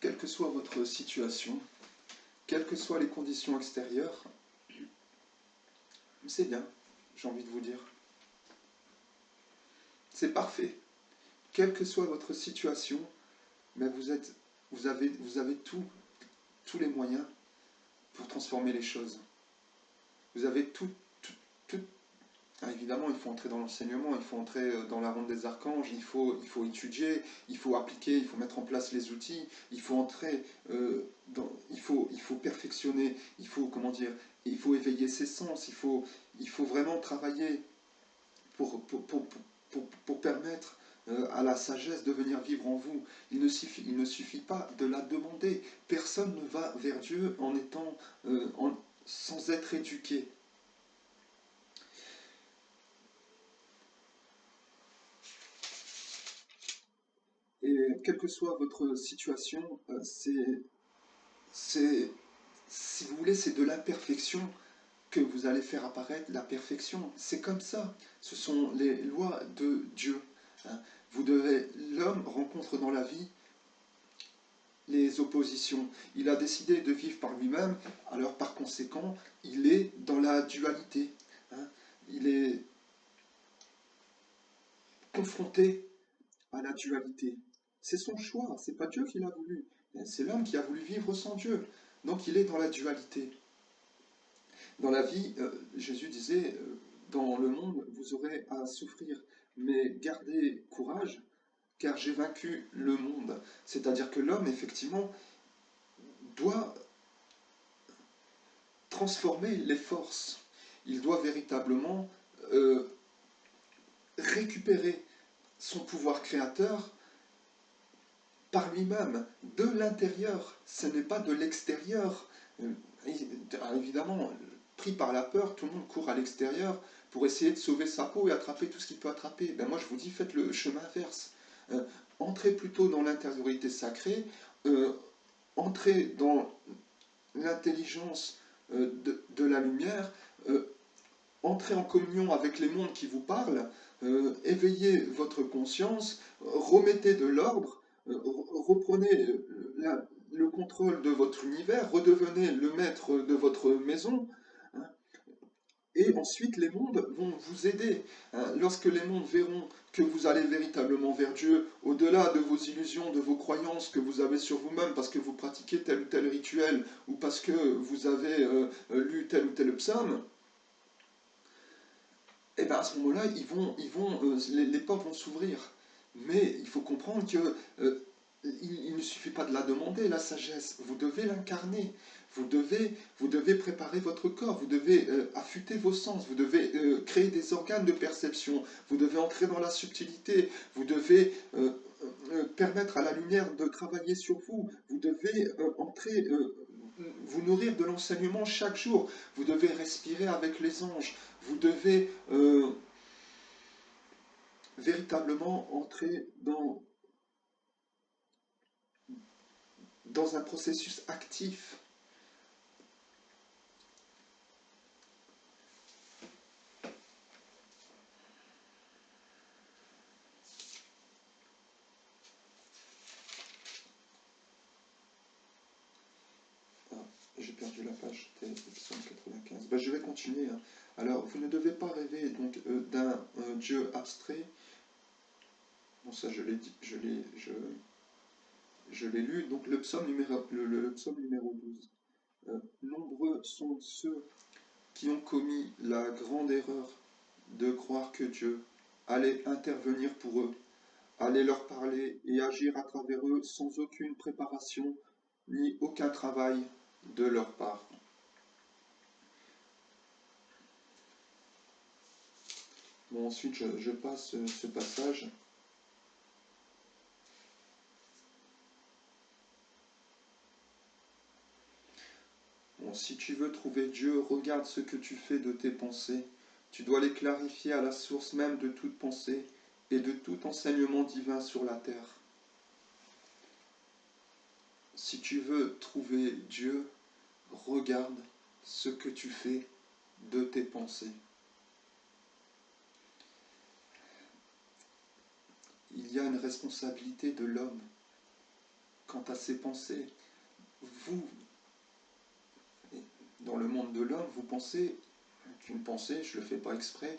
Quelle que soit votre situation, quelles que soient les conditions extérieures, c'est bien, j'ai envie de vous dire. C'est parfait. Quelle que soit votre situation, mais vous avez tous les moyens pour transformer les choses. Vous avez tout. Ah, évidemment, il faut entrer dans l'enseignement, il faut entrer dans la ronde des archanges, il faut étudier, il faut appliquer, il faut mettre en place les outils, il faut entrer il faut perfectionner, il faut, comment dire, il faut éveiller ses sens, il faut vraiment travailler pour permettre à la sagesse de venir vivre en vous. Il ne suffit pas de la demander. Personne ne va vers Dieu en étant, sans être éduqué. Et quelle que soit votre situation, si vous voulez, c'est de l'imperfection que vous allez faire apparaître la perfection. C'est comme ça. Ce sont les lois de Dieu. Hein. L'homme rencontre dans la vie les oppositions. Il a décidé de vivre par lui-même, alors par conséquent, il est dans la dualité. Hein. Il est confronté à la dualité. C'est son choix, c'est pas Dieu qui l'a voulu. C'est l'homme qui a voulu vivre sans Dieu. Donc il est dans la dualité. Dans la vie, Jésus disait, dans le monde, vous aurez à souffrir, mais gardez courage, car j'ai vaincu le monde. C'est-à-dire que l'homme, effectivement, doit transformer les forces. Il doit véritablement euh, récupérer son pouvoir créateur par lui-même, de l'intérieur. Ce n'est pas de l'extérieur. Évidemment, pris par la peur, tout le monde court à l'extérieur pour essayer de sauver sa peau et attraper tout ce qu'il peut attraper. Ben moi, je vous dis, faites le chemin inverse. Entrez plutôt dans l'intériorité sacrée, euh, entrez dans l'intelligence de la lumière, entrez en communion avec les mondes qui vous parlent, éveillez votre conscience, remettez de l'ordre, reprenez le contrôle de votre univers, redevenez le maître de votre maison, hein, et ensuite les mondes vont vous aider. Hein. Lorsque les mondes verront que vous allez véritablement vers Dieu, au-delà de vos illusions, de vos croyances que vous avez sur vous-même parce que vous pratiquez tel ou tel rituel ou parce que vous avez lu tel ou tel psaume, et bien à ce moment-là, les portes vont s'ouvrir. Mais il faut comprendre que il ne suffit pas de la demander, la sagesse. Vous devez l'incarner. Vous devez préparer votre corps. Vous devez affûter vos sens. Vous devez créer des organes de perception. Vous devez entrer dans la subtilité. Vous devez permettre à la lumière de travailler sur vous. Vous devez vous nourrir de l'enseignement chaque jour. Vous devez respirer avec les anges. Vous devez véritablement entrer dans un processus actif. Ah, j'ai perdu la page, c'était psaume 95. Ben, je vais continuer, hein. Alors, vous ne devez pas rêver donc d'un Dieu abstrait. Bon, ça, je l'ai dit, je l'ai lu. Donc, le psaume le psaume numéro 12. Nombreux sont ceux qui ont commis la grande erreur de croire que Dieu allait intervenir pour eux, allait leur parler et agir à travers eux sans aucune préparation ni aucun travail de leur part. Bon, ensuite, je passe ce passage. Bon, si tu veux trouver Dieu, regarde ce que tu fais de tes pensées. Tu dois les clarifier à la source même de toute pensée et de tout enseignement divin sur la terre. Si tu veux trouver Dieu, regarde ce que tu fais de tes pensées. Il y a une responsabilité de l'homme quant à ses pensées. Vous, dans le monde de l'homme, vous pensez qu'une pensée, je ne le fais pas exprès,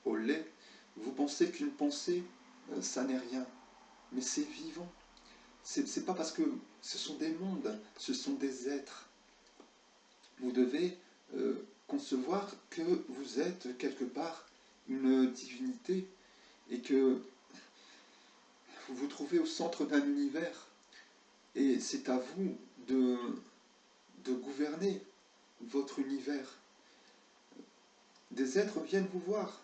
au lait, vous pensez qu'une pensée, ça n'est rien, mais c'est vivant. C'est pas parce que ce sont des mondes, ce sont des êtres. Vous devez concevoir que vous êtes quelque part une divinité et que vous vous trouvez au centre d'un univers. Et c'est à vous de gouverner votre univers. Des êtres viennent vous voir.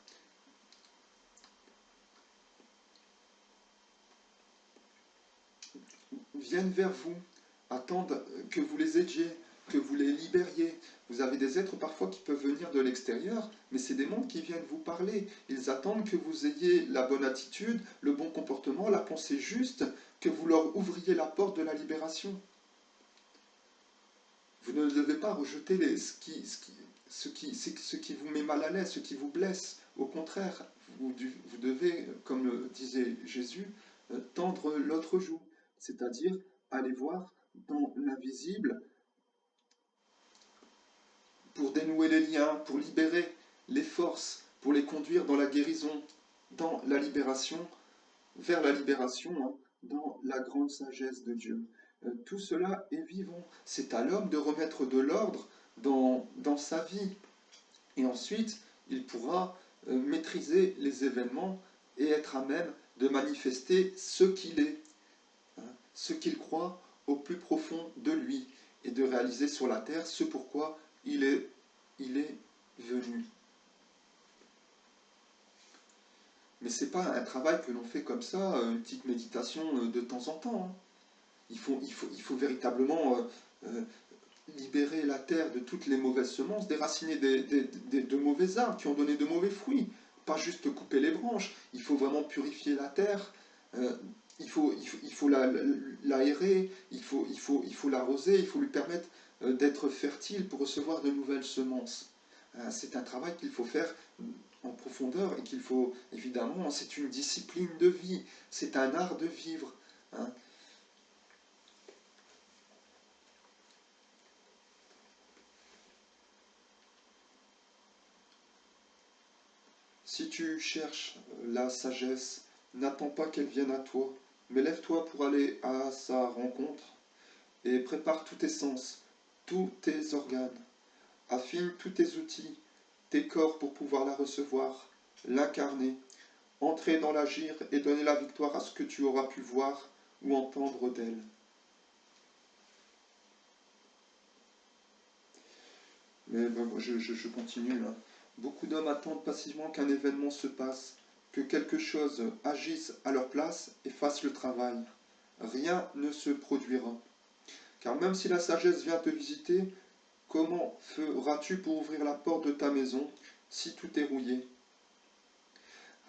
Viennent vers vous, attendent que vous les aidiez, que vous les libériez. Vous avez des êtres parfois qui peuvent venir de l'extérieur, mais c'est des mondes qui viennent vous parler. Ils attendent que vous ayez la bonne attitude, le bon comportement, la pensée juste, que vous leur ouvriez la porte de la libération. Vous ne devez pas rejeter ce qui vous met mal à l'aise, ce qui vous blesse. Au contraire, vous devez, comme le disait Jésus, tendre l'autre joue, c'est-à-dire aller voir dans l'invisible pour dénouer les liens, pour libérer les forces, pour les conduire dans la guérison, dans la libération, vers la libération, hein, dans la grande sagesse de Dieu. Tout cela est vivant. C'est à l'homme de remettre de l'ordre dans sa vie. Et ensuite, il pourra maîtriser les événements et être à même de manifester ce qu'il est, hein, ce qu'il croit au plus profond de lui, et de réaliser sur la terre ce pourquoi il est venu. Mais ce n'est pas un travail que l'on fait comme ça, une petite méditation de temps en temps, hein. Il faut véritablement libérer la terre de toutes les mauvaises semences, déraciner de mauvais arbres qui ont donné de mauvais fruits, pas juste couper les branches. Il faut vraiment purifier la terre, il faut l'aérer, il faut l'arroser, il faut lui permettre d'être fertile pour recevoir de nouvelles semences. C'est un travail qu'il faut faire en profondeur et qu'il faut, évidemment, c'est une discipline de vie, c'est un art de vivre, hein. Si tu cherches la sagesse, n'attends pas qu'elle vienne à toi, mais lève-toi pour aller à sa rencontre et prépare tous tes sens, tous tes organes, affine tous tes outils, tes corps pour pouvoir la recevoir, l'incarner, entrer dans l'agir et donner la victoire à ce que tu auras pu voir ou entendre d'elle. Mais ben, je continue là. Beaucoup d'hommes attendent passivement qu'un événement se passe, que quelque chose agisse à leur place et fasse le travail. Rien ne se produira. Car même si la sagesse vient te visiter, comment feras-tu pour ouvrir la porte de ta maison si tout est rouillé?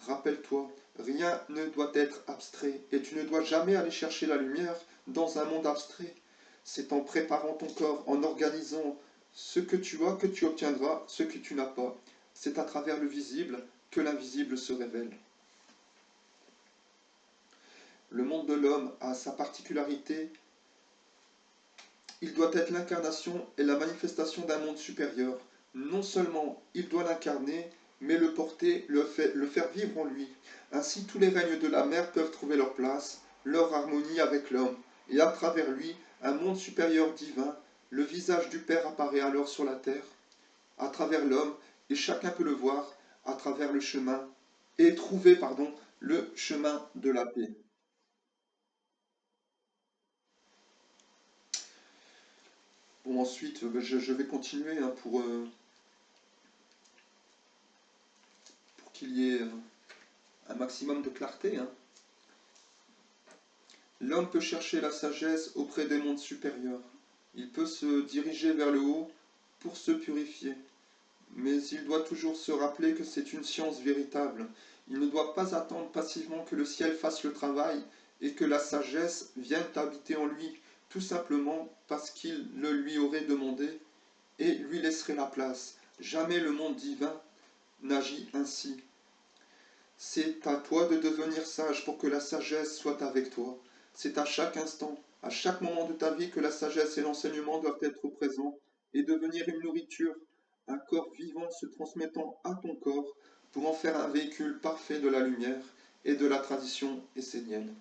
Rappelle-toi, rien ne doit être abstrait et tu ne dois jamais aller chercher la lumière dans un monde abstrait. C'est en préparant ton corps, en organisant ce que tu as, que tu obtiendras ce que tu n'as pas. C'est à travers le visible que l'invisible se révèle. Le monde de l'homme a sa particularité. Il doit être l'incarnation et la manifestation d'un monde supérieur. Non seulement il doit l'incarner, mais le porter, le faire vivre en lui. Ainsi tous les règnes de la mer peuvent trouver leur place, leur harmonie avec l'homme. Et à travers lui, un monde supérieur divin, le visage du Père apparaît alors sur la terre, à travers l'homme, et chacun peut le voir à travers le chemin, et trouver, le chemin de la paix. Bon, ensuite, je vais continuer hein, pour qu'il y ait un maximum de clarté. Hein. L'homme peut chercher la sagesse auprès des mondes supérieurs. Il peut se diriger vers le haut pour se purifier. Mais il doit toujours se rappeler que c'est une science véritable. Il ne doit pas attendre passivement que le ciel fasse le travail et que la sagesse vienne habiter en lui, tout simplement parce qu'il le lui aurait demandé et lui laisserait la place. Jamais le monde divin n'agit ainsi. C'est à toi de devenir sage pour que la sagesse soit avec toi. C'est à chaque instant, à chaque moment de ta vie que la sagesse et l'enseignement doivent être présents et devenir une nourriture, un corps vivant se transmettant à ton corps pour en faire un véhicule parfait de la lumière et de la tradition essénienne.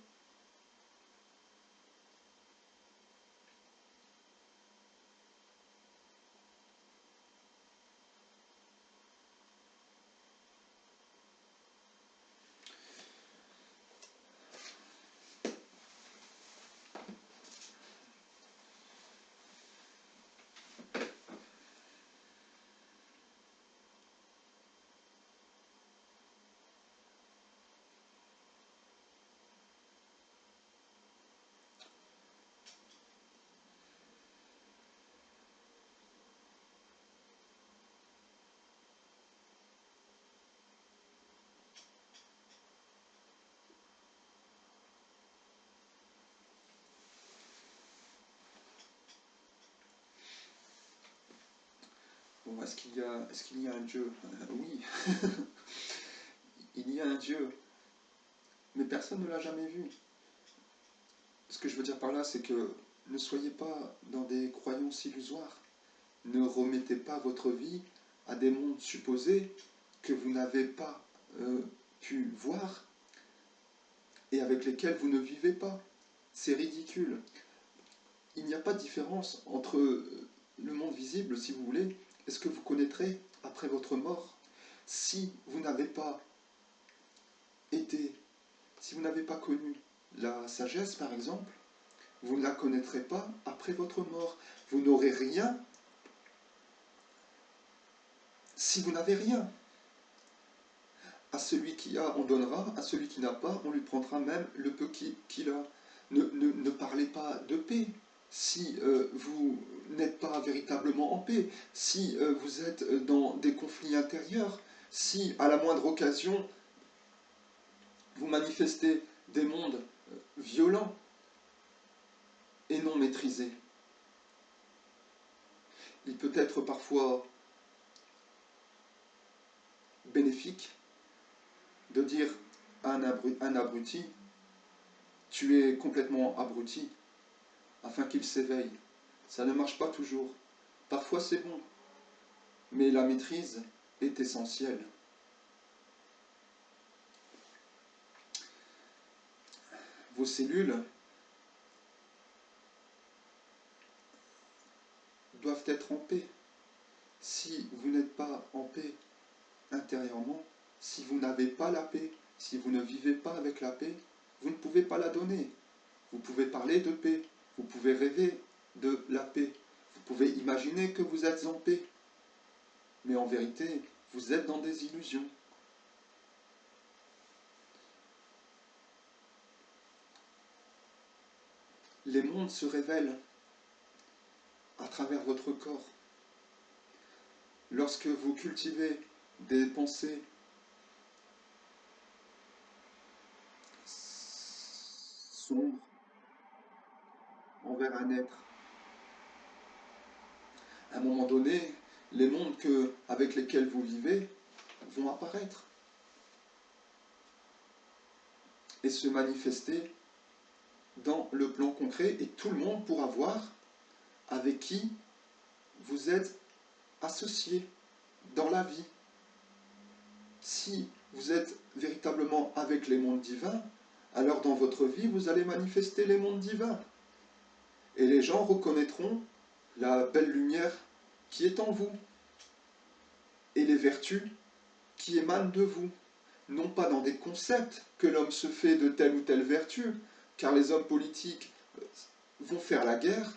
Bon, est-ce qu'il y a un Dieu Oui, il y a un Dieu, mais personne ne l'a jamais vu. Ce que je veux dire par là, c'est que ne soyez pas dans des croyances illusoires. Ne remettez pas votre vie à des mondes supposés que vous n'avez pas pu voir et avec lesquels vous ne vivez pas. C'est ridicule. Il n'y a pas de différence entre le monde visible, si vous voulez, et ce que vous connaîtrez après votre mort. Si vous n'avez pas été, si vous n'avez pas connu la sagesse, par exemple, vous ne la connaîtrez pas après votre mort. Vous n'aurez rien si vous n'avez rien. À celui qui a, on donnera, à celui qui n'a pas, on lui prendra même le peu qu'il a. Ne parlez pas de paix si vous n'êtes pas véritablement en paix, si vous êtes dans des conflits intérieurs, si à la moindre occasion vous manifestez des mondes violents et non maîtrisés. Il peut être parfois bénéfique de dire à un abruti, tu es complètement abruti, afin qu'il s'éveille. Ça ne marche pas toujours. Parfois c'est bon, mais la maîtrise est essentielle. Vos cellules doivent être en paix. Si vous n'êtes pas en paix intérieurement, si vous n'avez pas la paix, si vous ne vivez pas avec la paix, vous ne pouvez pas la donner. Vous pouvez parler de paix, vous pouvez rêver de la paix, vous pouvez imaginer que vous êtes en paix, mais en vérité, vous êtes dans des illusions. Les mondes se révèlent à travers votre corps. Lorsque vous cultivez des pensées travers un être. À un moment donné, les mondes avec lesquels vous vivez vont apparaître et se manifester dans le plan concret, et tout le monde pourra voir avec qui vous êtes associé dans la vie. Si vous êtes véritablement avec les mondes divins, alors dans votre vie, vous allez manifester les mondes divins. Et les gens reconnaîtront la belle lumière qui est en vous et les vertus qui émanent de vous. Non pas dans des concepts que l'homme se fait de telle ou telle vertu, car les hommes politiques vont faire la guerre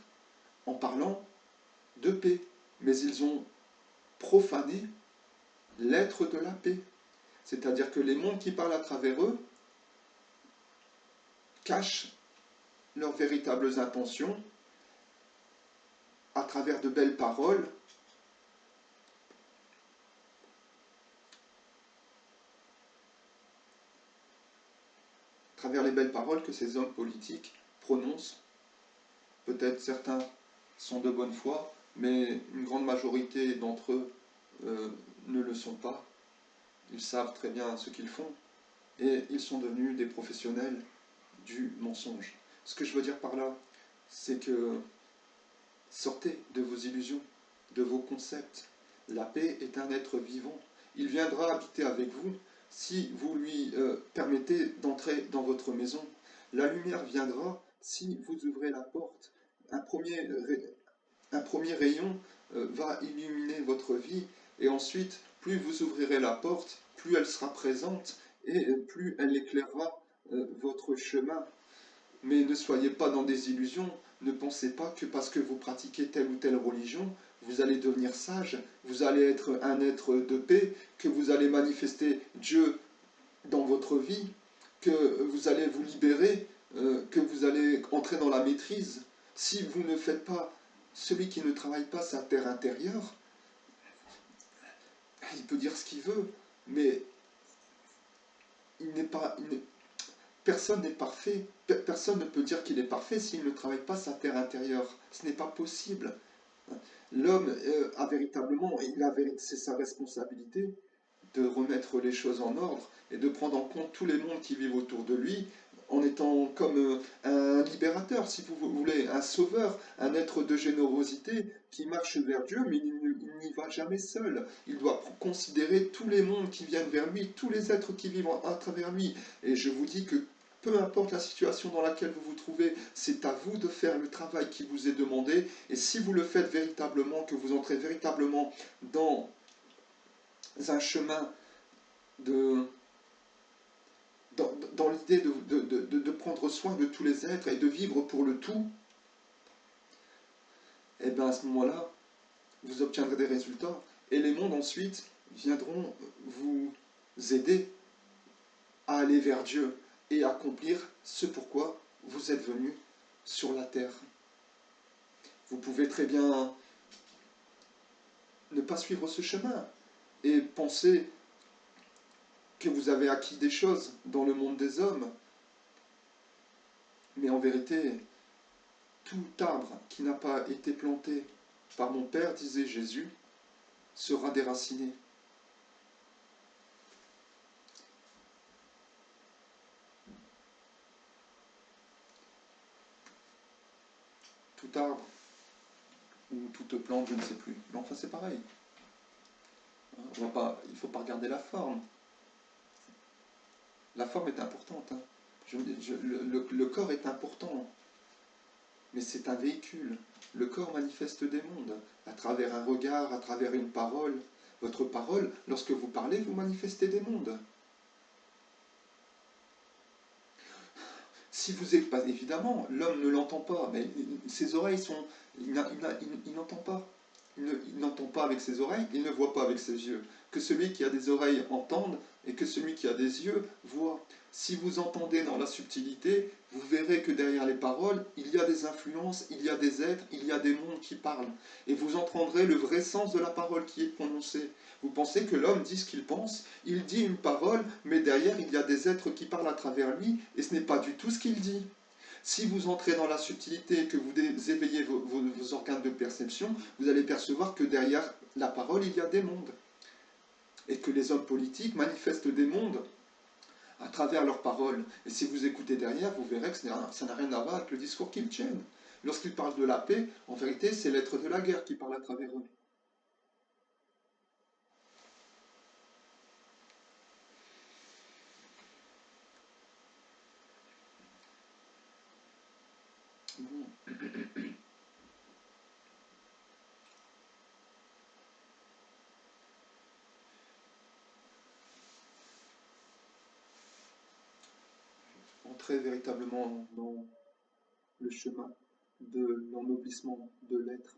en parlant de paix. Mais ils ont profané l'être de la paix. C'est-à-dire que les mondes qui parlent à travers eux cachent leurs véritables intentions à travers de belles paroles, à travers les belles paroles que ces hommes politiques prononcent. Peut-être certains sont de bonne foi, mais une grande majorité d'entre eux ne le sont pas. Ils savent très bien ce qu'ils font et ils sont devenus des professionnels du mensonge. Ce que je veux dire par là, c'est que sortez de vos illusions, de vos concepts. La paix est un être vivant. Il viendra habiter avec vous si vous lui permettez d'entrer dans votre maison. La lumière viendra si vous ouvrez la porte. Un premier, un premier rayon va illuminer votre vie, et ensuite, plus vous ouvrirez la porte, plus elle sera présente et plus elle éclairera votre chemin. Mais ne soyez pas dans des illusions, ne pensez pas que parce que vous pratiquez telle ou telle religion, vous allez devenir sage, vous allez être un être de paix, que vous allez manifester Dieu dans votre vie, que vous allez vous libérer, que vous allez entrer dans la maîtrise. Si vous ne faites pas, celui qui ne travaille pas sa terre intérieure, il peut dire ce qu'il veut, mais il n'est pas, personne n'est parfait. Personne ne peut dire qu'il est parfait s'il ne travaille pas sa terre intérieure. Ce n'est pas possible. L'homme a véritablement, c'est sa responsabilité de remettre les choses en ordre et de prendre en compte tous les mondes qui vivent autour de lui, en étant comme un libérateur, si vous voulez, un sauveur, un être de générosité qui marche vers Dieu, mais il n'y va jamais seul. Il doit considérer tous les mondes qui viennent vers lui, tous les êtres qui vivent à travers lui. Et je vous dis que peu importe la situation dans laquelle vous vous trouvez, c'est à vous de faire le travail qui vous est demandé. Et si vous le faites véritablement, que vous entrez véritablement dans un chemin dans l'idée de prendre soin de tous les êtres et de vivre pour le tout, et bien à ce moment-là, vous obtiendrez des résultats. Et les mondes ensuite viendront vous aider à aller vers Dieu et accomplir ce pourquoi vous êtes venus sur la terre. Vous pouvez très bien ne pas suivre ce chemin et penser que vous avez acquis des choses dans le monde des hommes. Mais en vérité, tout arbre qui n'a pas été planté par mon Père, disait Jésus, sera déraciné. Tout arbre ou toute plante, je ne sais plus. Mais enfin, c'est pareil. Il ne faut pas regarder la forme. La forme est importante. Hein. Le corps est important. Mais c'est un véhicule. Le corps manifeste des mondes, à travers un regard, à travers une parole. Votre parole, lorsque vous parlez, vous manifestez des mondes. Si vous êtes pas, évidemment, l'homme ne l'entend pas, mais ses oreilles sont... Il n'entend pas. Il n'entend pas avec ses oreilles, il ne voit pas avec ses yeux. Que celui qui a des oreilles entende, et que celui qui a des yeux voit. Si vous entendez dans la subtilité, vous verrez que derrière les paroles, il y a des influences, il y a des êtres, il y a des mondes qui parlent. Et vous entendrez le vrai sens de la parole qui est prononcée. Vous pensez que l'homme dit ce qu'il pense, il dit une parole, mais derrière il y a des êtres qui parlent à travers lui, et ce n'est pas du tout ce qu'il dit. Si vous entrez dans la subtilité et que vous éveillez vos organes de perception, vous allez percevoir que derrière la parole, il y a des mondes. Et que les hommes politiques manifestent des mondes à travers leurs paroles. Et si vous écoutez derrière, vous verrez que ça n'a rien à voir avec le discours qu'ils tiennent. Lorsqu'ils parlent de la paix, en vérité, c'est l'être de la guerre qui parle à travers eux. Bon. Entrer véritablement dans le chemin de l'ennoblissement de l'être.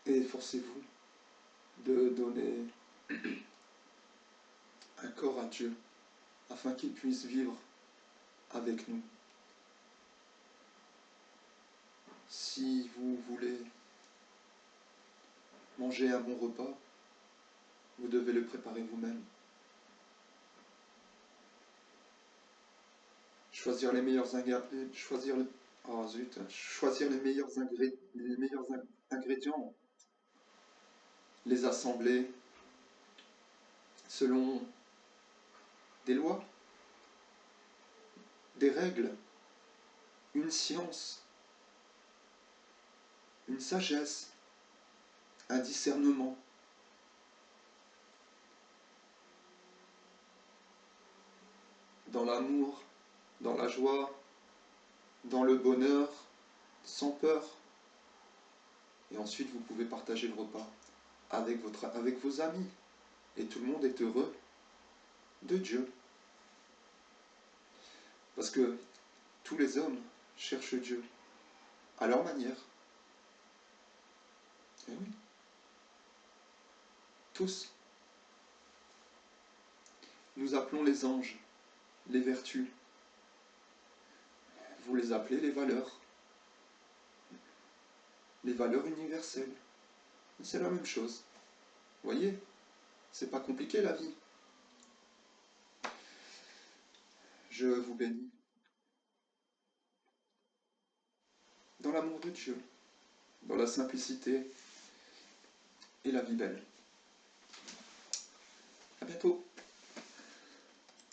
Et efforcez-vous de donner un corps à Dieu afin qu'il puisse vivre avec nous. Si vous voulez manger un bon repas, vous devez le préparer vous-même. Choisir les meilleurs ingrédients, choisir les meilleurs ingrédients, les assembler selon des lois, des règles, une science, une sagesse, un discernement. Dans l'amour, dans la joie, dans le bonheur, sans peur. Et ensuite, vous pouvez partager le repas avec vos amis. Et tout le monde est heureux de Dieu. Parce que tous les hommes cherchent Dieu à leur manière. Et oui, tous. Nous appelons les anges, les vertus. Vous les appelez les valeurs universelles. C'est la même chose. Vous voyez, c'est pas compliqué la vie. Je vous bénis. Dans l'amour de Dieu, dans la simplicité et la vie belle. À bientôt.